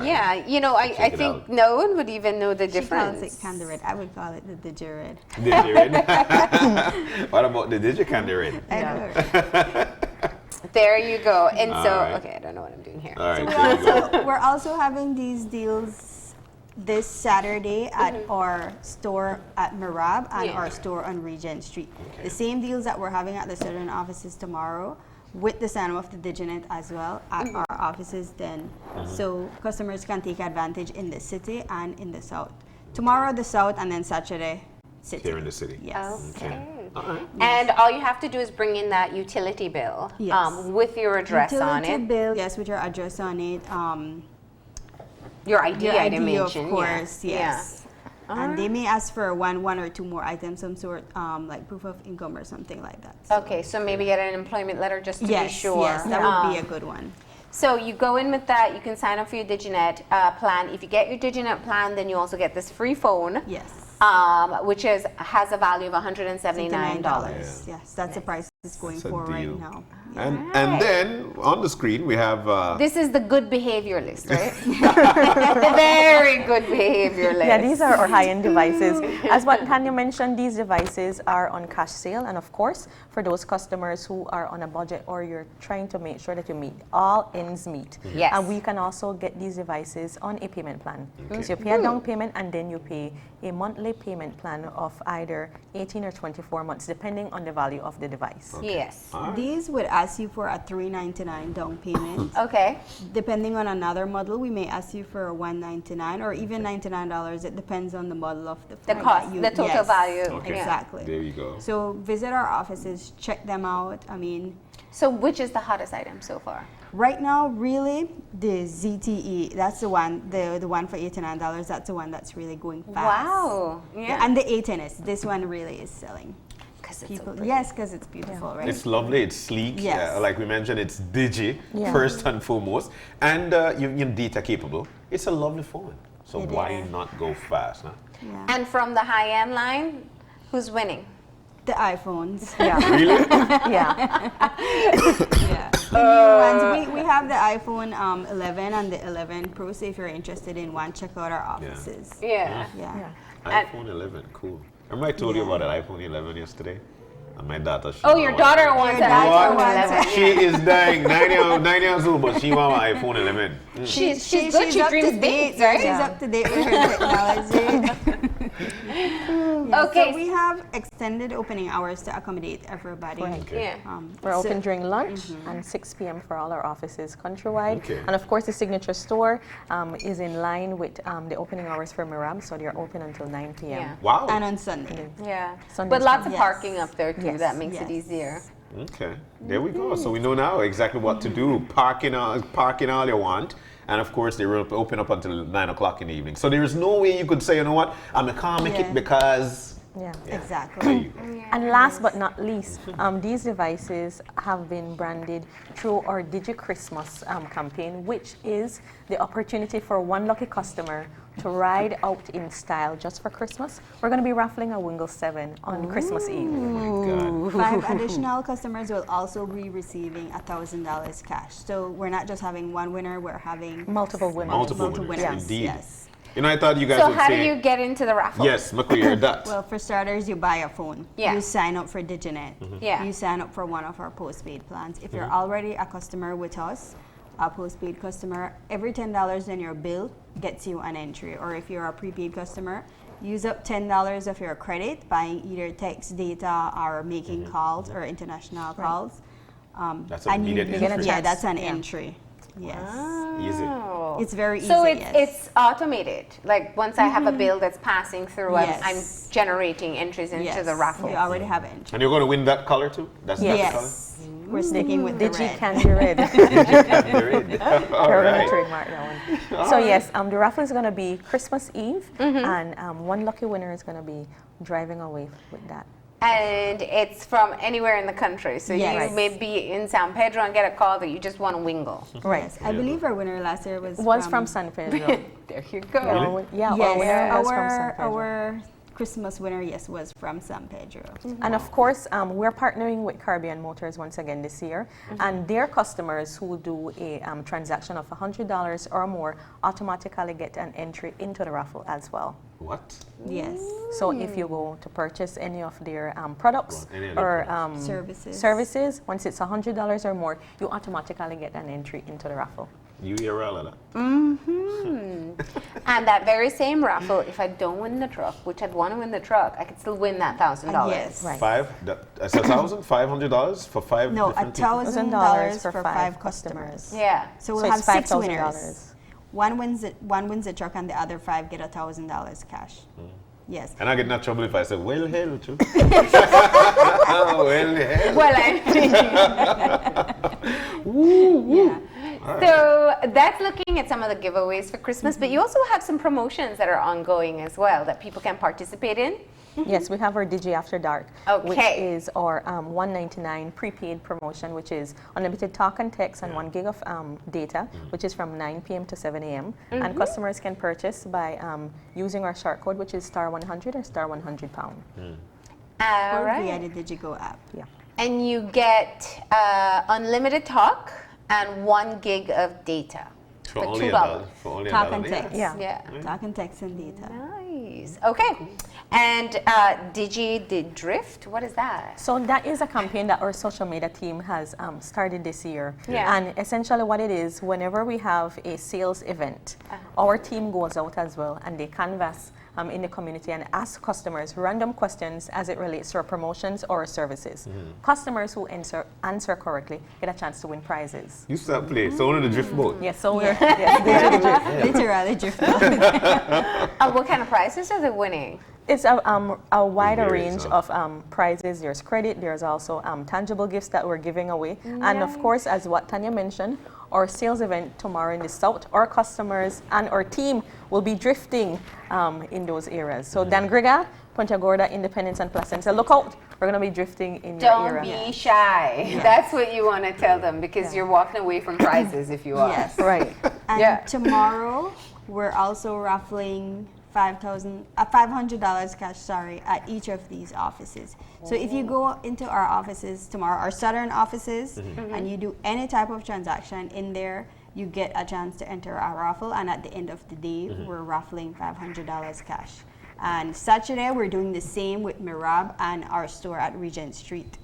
Yeah, I think no one would even know the She difference. calls it Candy Red. I would call it the Digired. Digi-Red. What about the Digi-Candy Red? There you go. And so, right. okay, I don't know what I'm doing here. All right. We're also having these deals this Saturday at our store at Marab and our store on Regent Street. The same deals that we're having at the Southern offices tomorrow, with the sign of the Diginet as well at our offices then. So customers can take advantage in the city and in the south. Tomorrow the south and then Saturday city. Here in the city. Yes. Okay. All right. And all you have to do is bring in that utility bill with your address on Utility it. bill, yes, with your address on it. Your ID, Your I'd ID, imagine. of course, Yeah. yes. And they may ask for one or two more items, some sort, like proof of income or something like that. So Okay, so maybe get an employment letter just to be sure. Yes, that would be a good one. So you go in with that, you can sign up for your Diginet plan. If you get your Diginet plan, then you also get this free phone. Yes. Which has a value of $179. Yes, that's the price it's going That's a for right deal. now. And then on the screen we have This is the good behavior list, right? The very good behavior list. Yeah, these are our high-end devices. As what Tanya mentioned, these devices are on cash sale, and of course, for those customers who are on a budget or you're trying to make sure that you meet all ends meet. Yes. And we can also get these devices on a payment plan. So you pay a down payment and then you pay a monthly payment plan of either 18 or 24 months, depending on the value of the device. Yes. These would ask you for a $399 down payment. Okay. Depending on another model, we may ask you for a $199 or even $99. It depends on the model of the phone. cost, the total value. Okay. Exactly. There you go. So visit our offices, check them out. I mean, So which is the hottest item so far? right now, really, the ZTE, that's the one, the one for $89, that's the one that's really going fast. Wow. Yeah. And the A10s, this one really is selling. Because it's People, so pretty. yes, because it's beautiful, right? It's lovely, it's sleek. Yes. Like we mentioned, it's digi, Yeah. first and foremost. And you're data capable. It's a lovely phone. So It why is. not go fast? Huh? Yeah. And from the high-end line, who's winning? The iPhones. Yeah. Really? Yeah. Yeah. The new ones. We have the iPhone 11 and the 11 Pro, so if you're interested in one, check out our offices. Yeah. Yeah. iPhone 11, cool. Remember I told you about that iPhone 11 yesterday? And my daughter. Oh, your daughter wants Your an daughter iPhone wants 11. She is dying, 9 years old, but she wants an iPhone 11. She's good. She up to dreams date, big, right? She's up to date with her technology. Yeah, Okay. So we have extended opening hours to accommodate everybody. Right. Yeah. We're so- open during lunch and 6 p.m. for all our offices countrywide. Okay. And of course, the signature store is in line with the opening hours for Miram, so they're open until 9 p.m. Yeah. Wow. And on Sunday. Yeah. Sundays But lots of yes. parking up there too. Yes. That makes it Yes. easier. Okay, there we go. So we know now exactly what to do. Parking all you want. And of course, they will open up until 9 o'clock in the evening. So there is no way you could say, you know what, I can't make Yeah. it because... Yeah. There Exactly. you go. And last but not least, these devices have been branded through our Digi Christmas campaign, which is the opportunity for one lucky customer to ride out in style just for Christmas. We're going to be raffling a Wingle 7 on Christmas Eve. Oh my God. 5 additional customers will also be receiving $1,000 cash. So we're not just having one winner, we're having Multiple winners. Multiple winners, winners. indeed. Yes. You know, I thought you guys So would how say... do you get into the raffle? Yes, McQueen, that. Well, for starters, you buy a phone. Yeah. You sign up for DigiNet. Yeah. You sign up for one of our postpaid plans. If you're already a customer with us, a postpaid customer, every $10 in your bill gets you an entry. Or if you're a prepaid customer, use up $10 of your credit buying either text data or making calls or international calls. That's an immediate entry. Yeah, that's an entry. Yes. Easy. It's very easy. So yes. it's automated. Like once I have a bill that's passing through, Yes. I'm generating entries into the raffle. We already have entry. And you're going to win that color too? That's the color? Yes. We're sticking with the Digi red. Candy Red. All We're going right. to trademark that one. So yes, the raffle is going to be Christmas Eve, and one lucky winner is going to be driving away with that. And it's from anywhere in the country. So Yes. you may be in San Pedro and get a call that you just want to wingle. Right. Yes. I believe our winner last year was From San Pedro. There you go. Really? Yeah, Yes, our winner was from San Pedro. our Christmas winner, yes, was from San Pedro. And of course, we're partnering with Caribbean Motors once again this year, and their customers who do a transaction of $100 or more automatically get an entry into the raffle as well. What? Yes. So if you go to purchase any of their products Well, any of their or Services. once it's $100 or more, you automatically get an entry into the raffle. You hear all of that? And that very same raffle, if I don't win the truck, which I'd want to win the truck, I could still win that $1,000. Yes. Right. That's $1,500 for 5 No, different people? $1,000 for for five 5 customers. Yeah. So we'll So have it's 6 $5,000. winners. One wins the truck, and the other 5 get $1,000 cash. Yes. And I get in trouble if I say, well, hell, too. Well, hell. Well, Yeah. So that's looking at some of the giveaways for Christmas, but you also have some promotions that are ongoing as well that people can participate in. Yes, we have our Digi After Dark, which Okay. is our $199 prepaid promotion, which is unlimited talk and text and 1 gig of data, which is from 9 p.m. to 7 a.m. And customers can purchase by using our short code, which is *100 or *100#. All Or right. via the DigiGo app. Yeah. And you get unlimited talk and 1 gig of data for only $2. For only Talk $1. and text. Yeah. Yeah. Talk and text and data. Nice. Okay. And Digi did Drift. What is that? So that is a campaign that our social media team has started this year. Yeah. And essentially what it is, whenever we have a sales event, our team goes out as well and they canvass in the community and ask customers random questions as it relates to our promotions or our services. Customers who answer correctly get a chance to win prizes. You start playing. So only the drift boat. Yes, so we're Digi Drift. Literally drift. What kind of prizes are they winning? It's a wider varies, range huh? of prizes. There's credit. There's also tangible gifts that we're giving away. And of course, as what Tanya mentioned, our sales event tomorrow in the South, our customers and our team will be drifting in those areas. So Dan Griga, Punta Gorda, Independence, and Placentia, look out. We're going to be drifting in your Don't area. be shy. That's what you want to tell them because you're walking away from prizes if you are. Yes. Right. And Yeah. tomorrow, we're also raffling $500 cash, at each of these offices. So if you go into our offices tomorrow, our Southern offices, and you do any type of transaction in there, you get a chance to enter our raffle. And at the end of the day, we're raffling $500 cash. And Saturday, we're doing the same with Mirab and our store at Regent Street.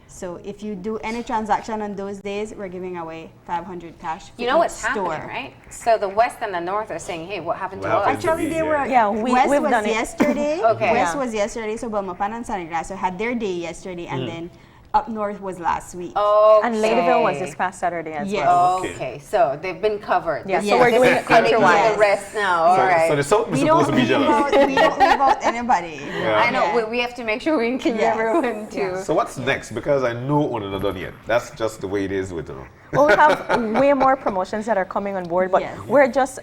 So if you do any transaction on those days, we're giving away $500 cash. For You know each what's store. happening, right? So the West and the North are saying, hey, what happened to What us? happened to Actually, me, they were. Yeah, West we've was done it. yesterday. Okay. West Yeah. was yesterday. So Belmopan and San Ignacio had their day yesterday, and then up north was last week. Okay. And Ladyville was this past Saturday as Yes. well. Okay, so they've been covered. Yeah, This so is we're doing the it beginning of countrywide. the rest now. All right. So the South is We supposed don't to be leave jealous. out. We don't leave out anybody. I know Yeah. we have to make sure we include Yes. everyone too. So what's next? Because I know one of them done yet. That's just the way it is with them. Well, we have way more promotions that are coming on board, but Yes. we're just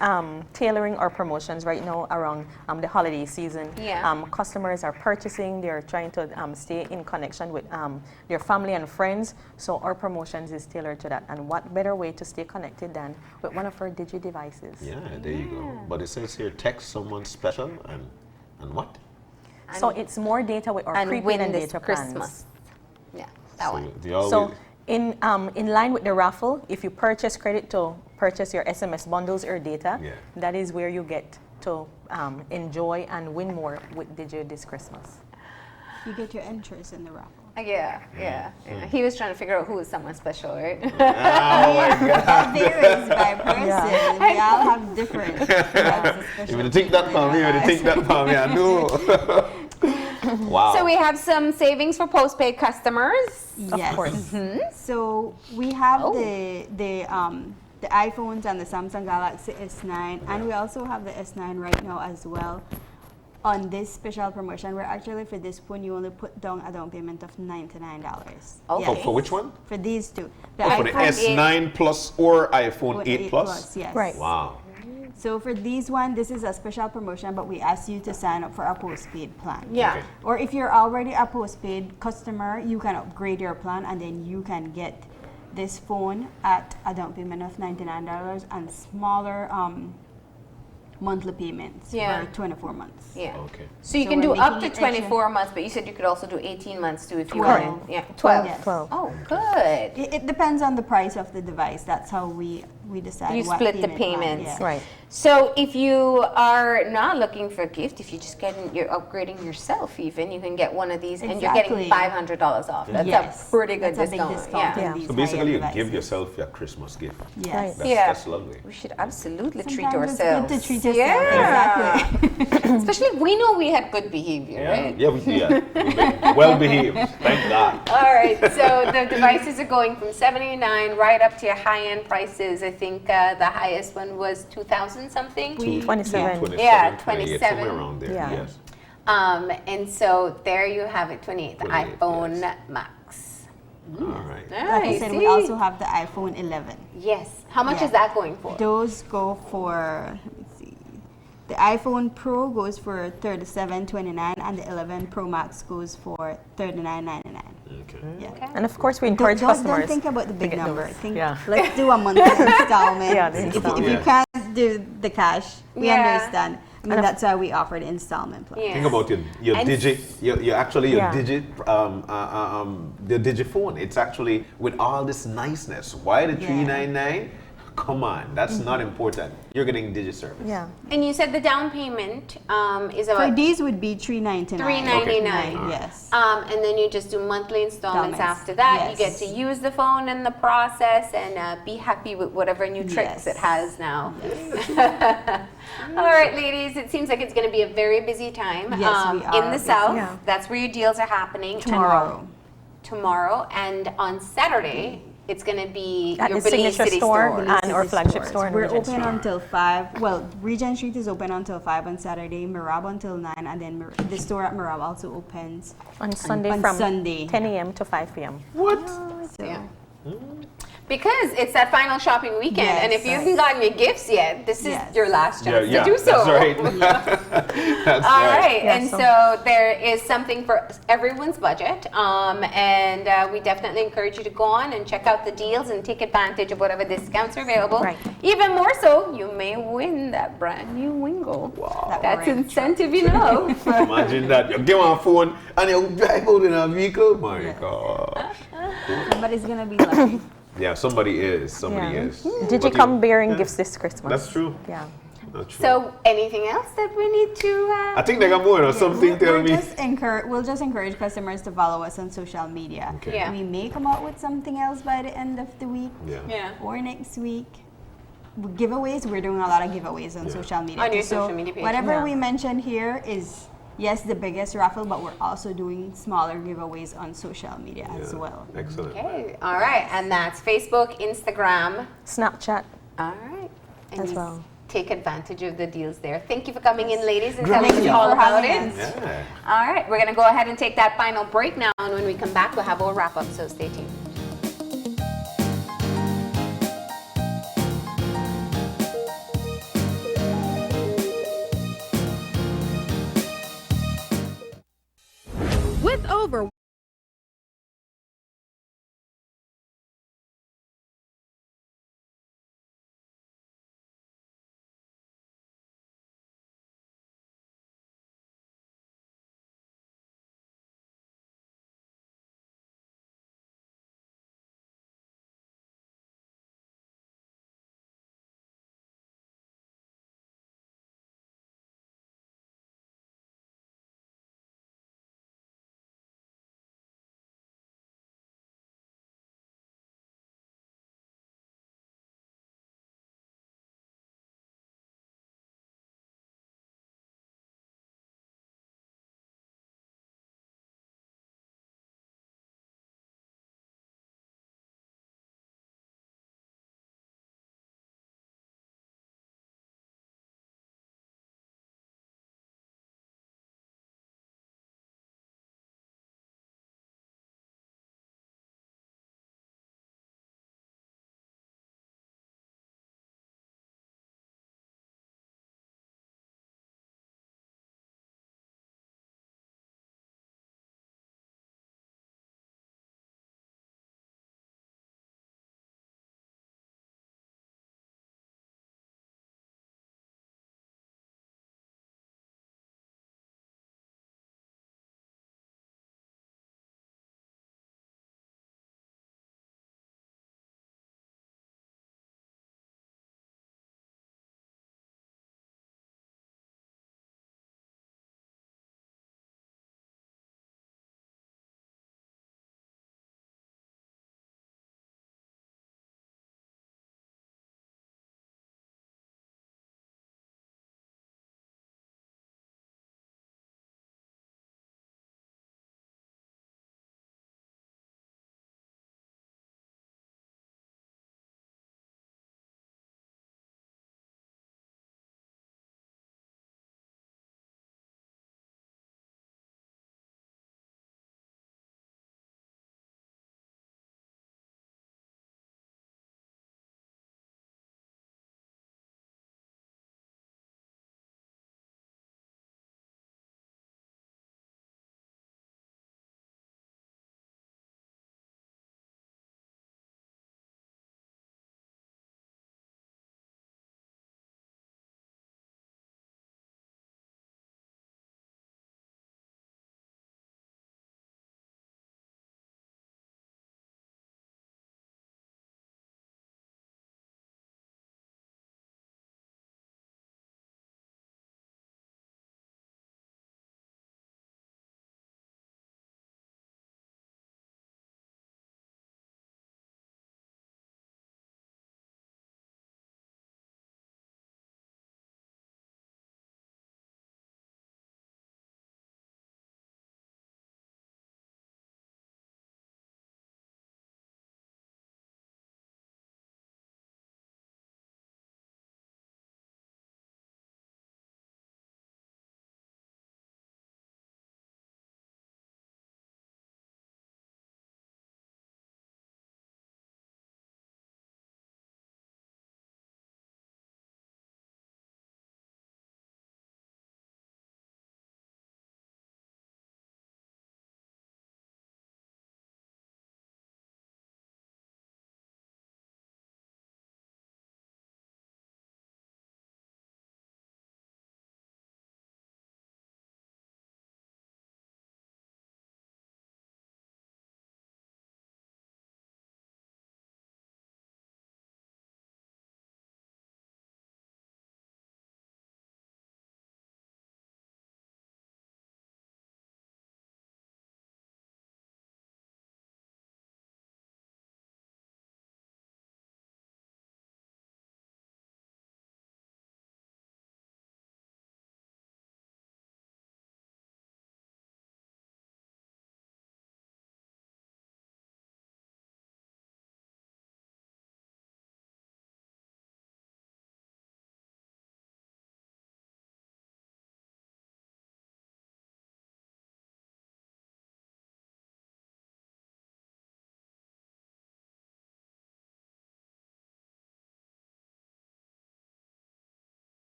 tailoring our promotions right now around the holiday season. Yeah. Customers are purchasing, they're trying to stay in connection with their family and friends, so our promotions is tailored to that. And what better way to stay connected than with one of our Digi devices? Yeah, there you go. But it says here, text someone special and what? So it's more data with our And prepaid win and this data plans. Christmas. Yeah, that one. They always, So in line with the raffle, if you purchase credit to purchase your SMS bundles or data, Yeah. that is where you get to enjoy and win more with Digi this Christmas? You get your interest in the raffle. Yeah. He was trying to figure out who was someone special, right? Oh my God. That varies by person. We all have different. You would think that for me, you would think that for me, I know. Wow. So we have some savings for postpaid customers. Yes. Of course. So we have the iPhones and the Samsung Galaxy S9, and we also have the S9 right now as well. On this special promotion, where actually for this phone you only put down a down payment of $99. Okay. For which one? For these two. For the S9 Plus or iPhone 8 Plus? Yes. Right. Wow. So for these one, this is a special promotion, but we ask you to sign up for a postpaid plan. Yeah. Okay. Or if you're already a postpaid customer, you can upgrade your plan and then you can get this phone at a down payment of $99 and smaller monthly payments Yeah. for 24 months. Yeah. Okay. So you So can we're do up to making it 24 months, but you said you could also do 18 months too if you 12. wanted. Yeah, 12. Yes. 12. Oh, good. It depends on the price of the device. That's how we decide. You what split the payment plan, payments. yeah. Right. So if you are not looking for a gift, if you're upgrading yourself even, you can get one of these and you're getting Exactly. $500 off. That's Yes. a pretty good That's a big discount. discount Yeah. on these So basically, high-end you devices. give yourself your Christmas gift. Yes. That's, Yeah. that's lovely. We should absolutely treat Sometimes it's ourselves. good to treat yourself. Yeah. Exactly. Especially if we know we had good behavior, right? Yeah, well behaved. Thank God. All right, so the devices are going from $79 right up to your high-end prices. I think the highest one was 2,000 something. 27. 27, Yeah, 28, 27. somewhere around there. Yeah. Yes. And so there you have it, 28, the 28, iPhone yes. Max. All right. All Like I right, said, see? we also have the iPhone 11. Yes. How much Yeah. is that going for? Those go for, let me see. The iPhone Pro goes for $37.29 and the 11 Pro Max goes for $39.99. Okay. Yeah. And of course, we encourage Don't customers. think about the big get number. those. Think, Yeah. let's do a monthly installment. Yeah, the If installment. you Yeah. can't do the cash, we Yeah. understand. I mean, that's why we offer the installment plan. Yeah. Think about your And digit, your actually your Yeah. digit, the Digiphone. It's actually with all this niceness. Why the Yeah. $399? Come on, that's not important. You're getting Digi service. Yeah. And you said the down payment is For about these would be $399. $399. Okay. Yes. And then you just do monthly installments Installments, after that. You get yes. to use the phone in the process and be happy with whatever new tricks Yes. it has now. All right, ladies, it seems like it's going to be a very busy time Yes, we in are. the Yes, South. yeah. That's where your deals are happening. Tomorrow. Tomorrow. And on Saturday, it's going to be At your the Belize Signature City store store. and our flagship store in We're Regent open Street. until 5. Well, Regent Street is open until 5 on Saturday, Mirab until 9, and then the store at Mirab also opens On Sunday on from Sunday. 10 a.m. to 5 p.m. What? So, Yeah. Because it's that final shopping weekend, Yes, and if you right. haven't gotten your gifts yet, this is Yes. your last chance Yeah, to do so. that's right. That's All right. right, Yeah, and so- so there is something for everyone's budget, and we definitely encourage you to go on and check out the deals and take advantage of whatever discounts are available. Right. Even more so, you may win that brand new Wingo. Wow. That's orange incentive enough. Imagine that. You get on a phone and you drive out in a vehicle. My Yes. gosh. somebody's going to be lucky. Yeah, somebody is. Somebody Yeah. is. Did But you come you- bearing yeah. gifts this Christmas? That's true. Yeah. That's true. So, anything else that we need to? I think they got more or something. Tell We'll me. we'll just encourage customers to follow us on social media. Okay. Yeah. We may come out with something else by the end of the week Yeah. Yeah. or next week. Giveaways, we're doing a lot of giveaways on social media. On your So social media page. whatever Yeah. we mentioned here is, yes, the biggest raffle, but we're also doing smaller giveaways on social media as Yeah. well. Excellent. Okay, all right, and that's Facebook, Instagram. Snapchat All right. And as you well. take advantage of the deals there. Thank you for coming in, ladies, and Great. telling Thank us you all for about having it. us. Yeah. All right, we're going to go ahead and take that final break now, and when we come back, we'll have our wrap up, so stay tuned. With over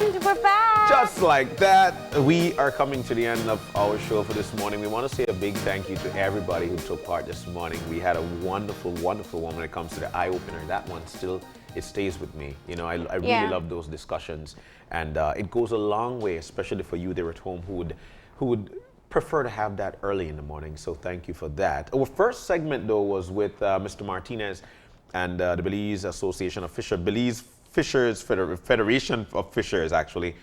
We're back. Just like that, we are coming to the end of our show for this morning. We want to say a big thank you to everybody who took part this morning. We had a wonderful, wonderful one when it comes to the eye opener. That one still, it stays with me. You know, I really love those discussions, and it goes a long way, especially for you there at home who would prefer to have that early in the morning. So thank you for that. Our first segment though was with Mr. Martinez and the Belize Association of Fishers, Belize Fishers Federation of Fishers actually,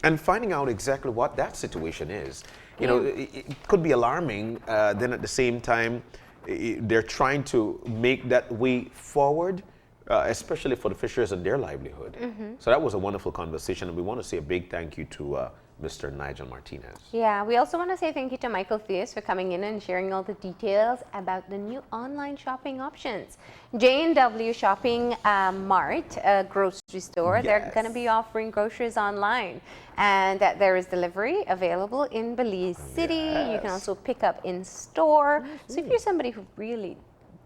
and finding out exactly what that situation is. You know, it could be alarming. Then at the same time, they're trying to make that way forward, especially for the fishers and their livelihood. So that was a wonderful conversation, and we want to say a big thank you to Mr. Nigel Martinez. Yeah, we also want to say thank you to Michael Theus for coming in and sharing all the details about the new online shopping options. J&W Shopping Mart, a grocery store, they're going to be offering groceries online, and that there is delivery available in Belize City. You can also pick up in store. So if you're somebody who really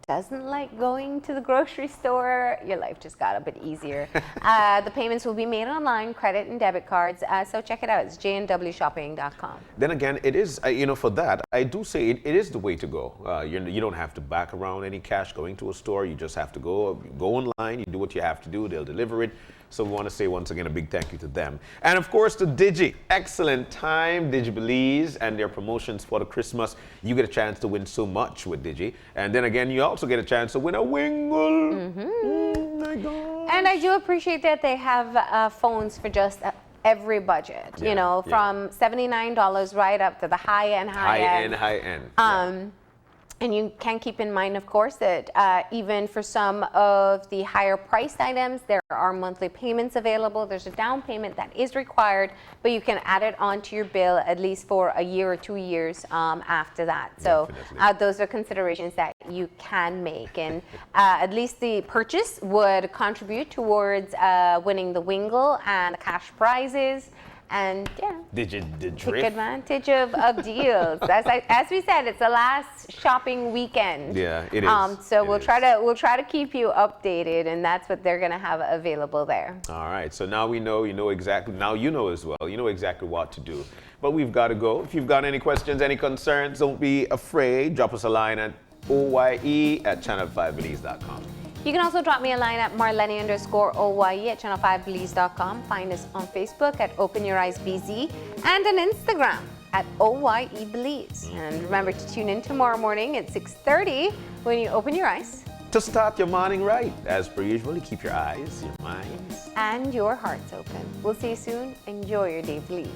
doesn't like going to the grocery store, your life just got a bit easier. The payments will be made online, credit and debit cards. So check it out. It's jnwshopping.com. Then again, it is, you know, for that, I do say it is the way to go. You don't have to back around any cash going to a store. You just have to go online. You do what you have to do. They'll deliver it. So we want to say once again a big thank you to them. And of course to Digi. Excellent time, Digi Belize, and their promotions for the Christmas. You get a chance to win so much with Digi. And then again, you also get a chance to win a Wingle. Oh my God. And I do appreciate that they have phones for just every budget. You know, from $79 right up to the high end. High end. And you can keep in mind, of course, that even for some of the higher priced items, there are monthly payments available. There's a down payment that is required, but you can add it onto your bill at least for a year or 2 years after that. So those are considerations that you can make. And at least the purchase would contribute towards winning the Wingle and the cash prizes. And take advantage of deals. As we said, it's the last shopping weekend. Yeah, it is. So we'll try to keep you updated, and that's what they're going to have available there. All right. So now we know. You know exactly. Now you know as well. You know exactly what to do. But we've got to go. If you've got any questions, any concerns, don't be afraid. Drop us a line at oye@channel5belize.com. You can also drop me a line at Marlene_OYE at channel5belize.com. Find us on Facebook at Open Your Eyes BZ and on Instagram at OYE Belize. And remember to tune in tomorrow morning at 6:30 when you open your eyes. To start your morning right, as per usual, you keep your eyes, your minds, and your hearts open. We'll see you soon. Enjoy your day, Belize.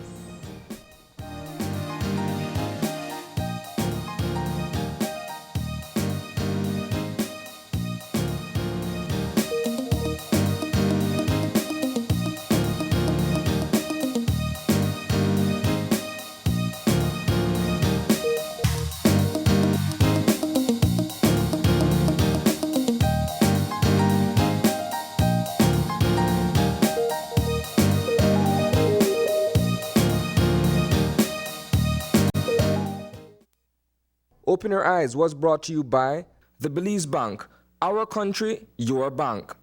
Open Your Eyes was brought to you by the Belize Bank. Our country, your bank.